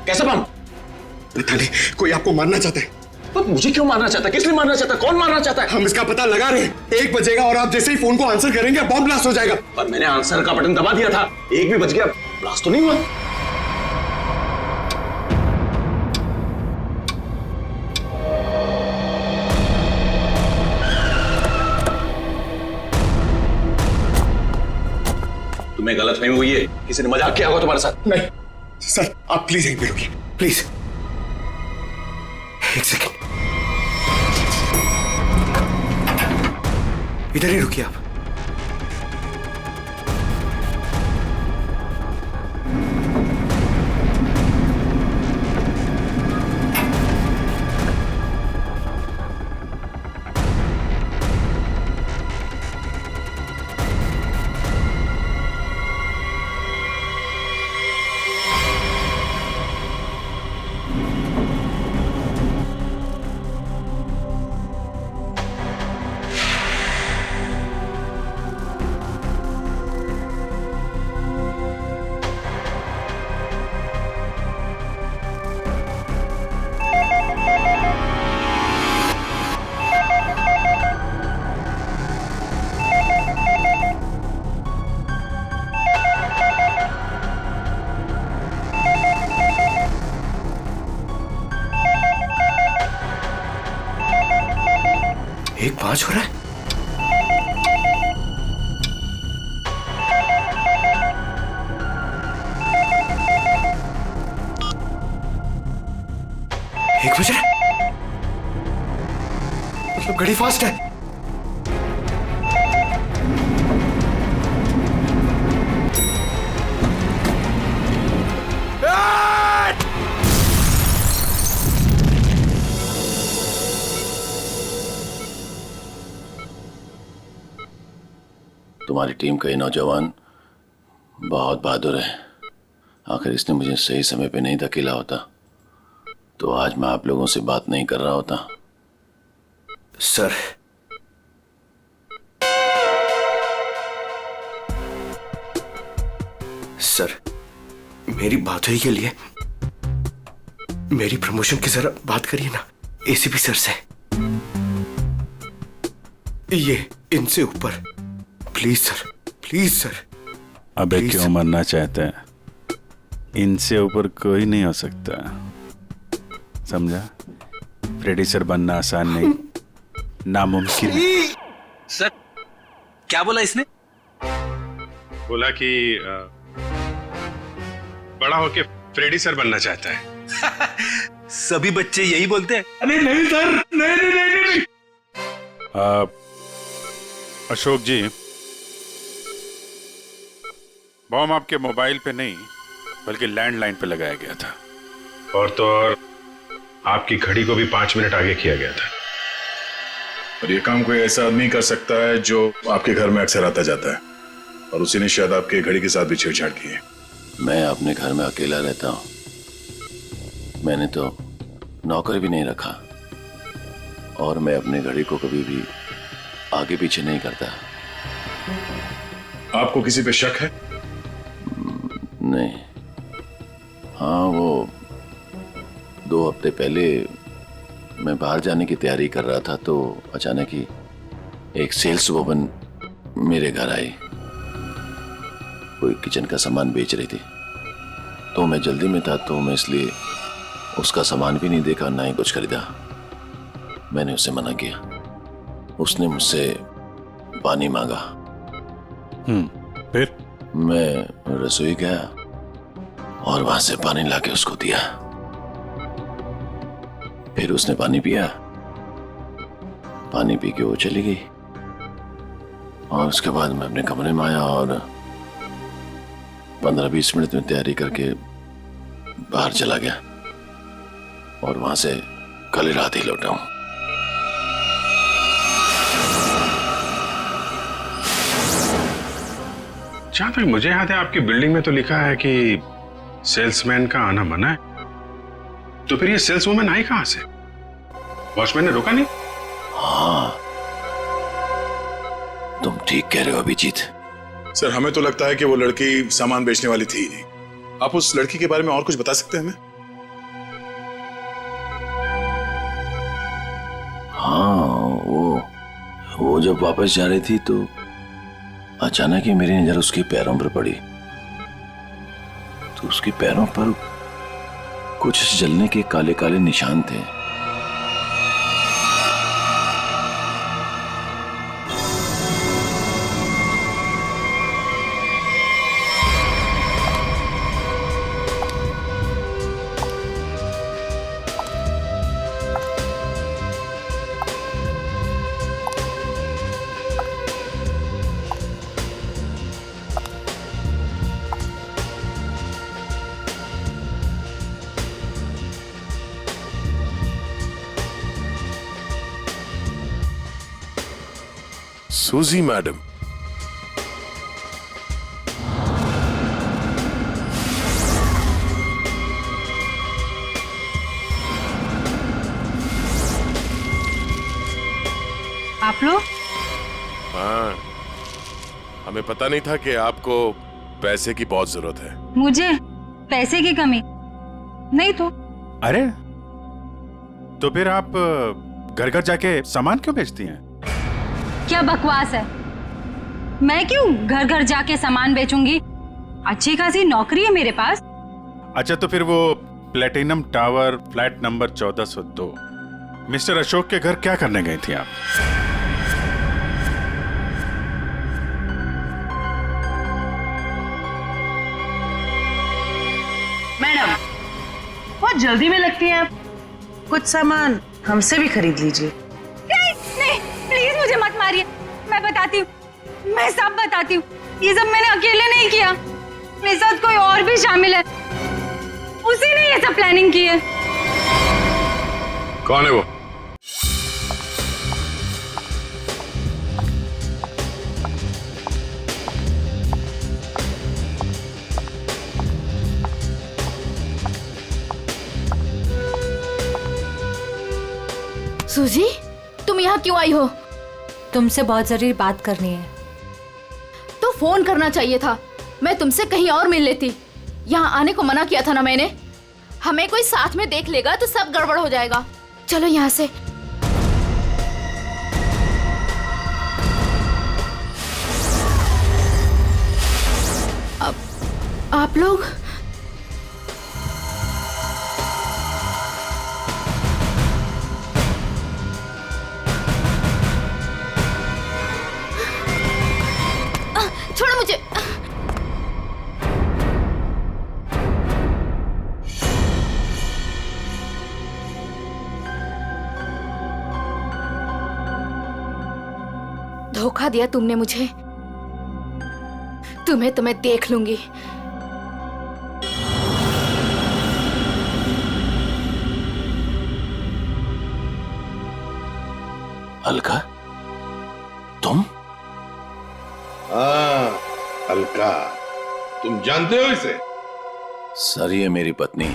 कैसा बॉम्ब? पता नहीं, कोई आपको मारना चाहता है। तो मुझे क्यों मारना चाहता है? किस लिए मारना चाहता है? कौन मारना चाहता है? हम इसका पता लगा रहे हैं। 1 बजेगा और आप जैसे ही फोन को आंसर करेंगे बॉम्ब ब्लास्ट हो जाएगा। पर मैंने आंसर का बटन दबा दिया था, 1 भी बज गया, ब्लास्ट तो नहीं हुआ। तुम्हें गलत नहीं हुई है, किसी ने मजाक किया होगा तुम्हारे साथ। नहीं सर, आप प्लीज यहीं पे रुकिए, प्लीज। 1 सेकेंड, इधर ही रुकिए आप। एक 5 हो रहा है। एक बज रहा है, मतलब घड़ी फास्ट है। तुम्हारी टीम का ये नौजवान बहुत बहादुर है। आखिर इसने मुझे सही समय पे नहीं धकेला होता तो आज मैं आप लोगों से बात नहीं कर रहा होता। सर, सर मेरी बात हुई के लिए मेरी प्रमोशन की जरा बात करिए ना एसीपी सर से। ये इनसे ऊपर, प्लीज सर, प्लीज सर। अबे क्यों मरना चाहते हैं? इनसे ऊपर कोई नहीं हो सकता, समझा? फ्रेडी सर बनना आसान नहीं, नामुमकिन है। सर क्या बोला इसने? बोला कि बड़ा होके फ्रेडी सर बनना चाहता है। सभी बच्चे यही बोलते हैं। अरे नहीं सर, नहीं नहीं नहीं नहीं, नहीं। अशोक जी, बॉम्ब आपके मोबाइल पे नहीं बल्कि लैंडलाइन पे लगाया गया था, और तो और आपकी घड़ी को भी 5 मिनट आगे किया गया था। और ये काम कोई ऐसा आदमी कर सकता है जो आपके घर में अक्सर आता जाता है, और उसी ने शायद आपके घड़ी के साथ भी छेड़छाड़ की है। मैं अपने घर में अकेला रहता हूँ, मैंने तो नौकर भी नहीं रखा, और मैं अपनी घड़ी को कभी भी आगे पीछे नहीं करता। आपको किसी पे शक है? नहीं। हाँ, वो 2 हफ्ते पहले मैं बाहर जाने की तैयारी कर रहा था तो अचानक ही एक सेल्स वुमन मेरे घर आई। कोई किचन का सामान बेच रही थी, तो मैं जल्दी में था, तो मैं इसलिए उसका सामान भी नहीं देखा, ना ही कुछ खरीदा। मैंने उससे मना किया। उसने मुझसे पानी मांगा। फिर मैं रसोई गया और वहां से पानी लाके उसको दिया। फिर उसने पानी पिया, पानी पी के वो चली गई, और उसके बाद मैं अपने कमरे में आया और 15-20 मिनट में तैयारी करके बाहर चला गया, और वहां से कल रात ही लौटा हूं। जहां तक मुझे याद है आपकी बिल्डिंग में तो लिखा है कि सेल्समैन का आना मना है, तो फिर ये सेल्सवुमन आई कहां से? वॉचमैन ने रोका नहीं? हाँ, तुम ठीक कह रहे हो अभिजीत। सर, हमें तो लगता है कि वो लड़की सामान बेचने वाली थी ही नहीं। आप उस लड़की के बारे में और कुछ बता सकते हैं हमें? हाँ, वो जब वापस जा रही थी तो अचानक ही मेरी नजर उसके पैरों पर पड़ी, तो उसके पैरों पर कुछ जलने के काले काले निशान थे। सूजी मैडम, आप लोग? हाँ, हमें पता नहीं था कि आपको पैसे की बहुत जरूरत है। मुझे पैसे की कमी नहीं तो। अरे, तो फिर आप घर घर जाके सामान क्यों बेचती हैं? क्या बकवास है, मैं क्यों घर घर जाके सामान बेचूंगी? अच्छी खासी नौकरी है मेरे पास। अच्छा, तो फिर वो platinum tower flat number 1402 mister Ashok के घर क्या करने गई थी आप? मैडम, बहुत जल्दी में लगती हैं आप, कुछ सामान हमसे भी खरीद लीजिए। नहीं, प्लीज मुझे मत मारिए, मैं बताती हूँ, मैं सब बताती हूँ। ये सब मैंने अकेले नहीं किया, मेरे साथ कोई और भी शामिल है, उसी ने ये सब प्लानिंग की है। कौन है वो? सूजी, तुम यहाँ क्यों आई हो? तुमसे बहुत जरूरी बात करनी है। तो फोन करना चाहिए था, मैं तुमसे कहीं और मिल लेती। यहाँ आने को मना किया था ना मैंने। हमें कोई साथ में देख लेगा तो सब गड़बड़ हो जाएगा। चलो यहाँ से। आप लोग छोड़ो मुझे। धोखा दिया तुमने मुझे। तुम्हें देख लूंगी। अलका, तुम? हाँ अलका, तुम जानते हो इसे? सर ये मेरी पत्नी,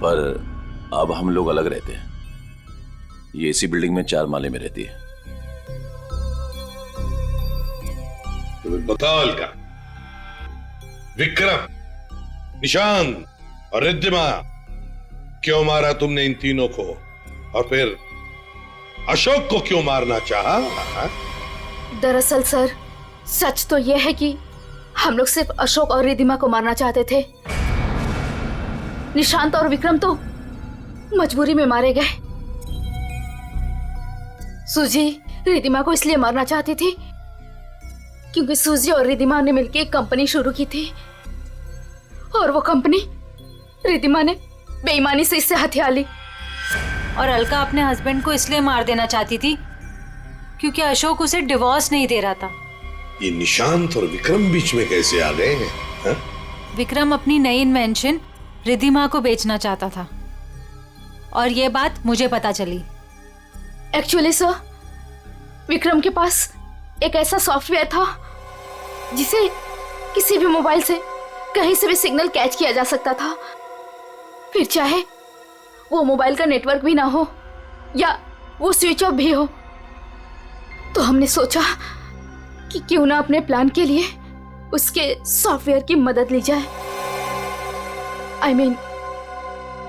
पर अब हम लोग अलग रहते हैं। ये इसी बिल्डिंग में 4 माले में रहती है। तुम्हें बताओ अलका, विक्रम, निशांत और रिद्धिमा क्यों मारा तुमने इन तीनों को? और फिर अशोक को क्यों मारना चाहा? दरअसल सर, सच तो यह है कि हम लोग सिर्फ अशोक और रिद्धिमा को मारना चाहते थे। निशांत और विक्रम तो मजबूरी में मारे गए। सूजी रिद्धिमा को इसलिए मारना चाहती थी क्योंकि सूजी और रिद्धिमा ने मिलकर एक कंपनी शुरू की थी और वो कंपनी रिद्धिमा ने बेईमानी से इससे हथिया ली। और अलका अपने हस्बैंड को इसलिए मार देना चाहती थी क्योंकि अशोक उसे डिवोर्स नहीं दे रहा था। ये निशांत और विक्रम बीच में कैसे आ गए हैं? हा? विक्रम अपनी नई इन्वेंशन रिद्धिमा को बेचना चाहता था और ये बात मुझे पता चली। एक्चुअली सर, विक्रम के पास एक ऐसा सॉफ्टवेयर था जिसे किसी भी मोबाइल से कहीं से भी सिग्नल कैच किया जा सकता था, फिर चाहे वो मोबाइल का नेटवर्क भी ना हो या वो स्विच ऑफ भी हो। तो हमने सोचा कि क्यों ना अपने प्लान के लिए उसके सॉफ्टवेयर की मदद ली जाए। I mean,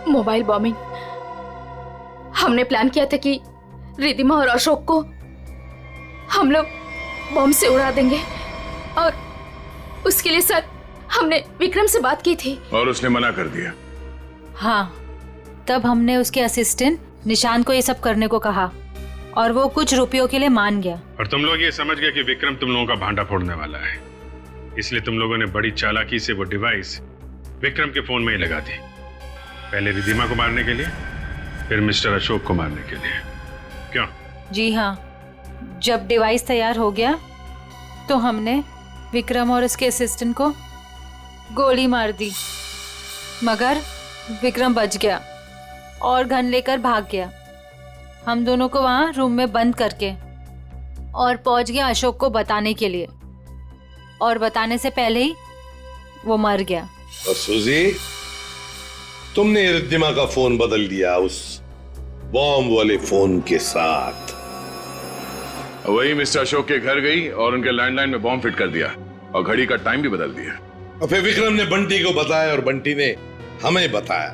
mobile bombing. हमने प्लान किया था कि रिद्धिमा और अशोक को हम लोग बॉम्ब से उड़ा देंगे और उसके लिए सर हमने विक्रम से बात की थी और उसने मना कर दिया। हाँ, तब हमने उसके असिस्टेंट निशांत को ये सब करने को कहा और वो कुछ रुपयों के लिए मान गया। और तुम लोग ये समझ गए कि विक्रम तुम लोगों का भांडा फोड़ने वाला है, इसलिए तुम लोगों ने बड़ी चालाकी से वो डिवाइस विक्रम के फोन में ही लगा दी। पहले रिद्धिमा को मारने के लिए, फिर मिस्टर अशोक को मारने के लिए। क्यों? जी हाँ, जब डिवाइस तैयार हो गया तो हमने विक्रम और उसके असिस्टेंट को गोली मार दी, मगर विक्रम बच गया और गन लेकर भाग गया। हम दोनों को वहां रूम में बंद करके और पहुंच गया अशोक को बताने के लिए, और बताने से पहले ही वो मर गया। और सूजी, तुमने रिद्धिमा का फोन बदल दिया उस बॉम्ब वाले फोन के साथ। वही मिस्टर अशोक के घर गई और उनके लैंडलाइन में बॉम्ब फिट कर दिया और घड़ी का टाइम भी बदल दिया। और फिर विक्रम ने बंटी को बताया और बंटी ने हमें बताया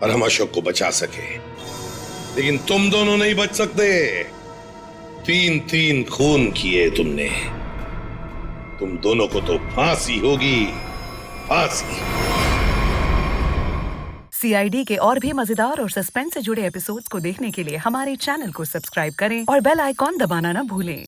और हम अशोक को बचा सके। लेकिन तुम दोनों नहीं बच सकते। 3 खून किए तुमने। तुम दोनों को तो फांसी होगी, फांसी। CID के और भी मजेदार और सस्पेंस से जुड़े एपिसोड्स को देखने के लिए हमारे चैनल को सब्सक्राइब करें और बेल आइकॉन दबाना ना भूलें।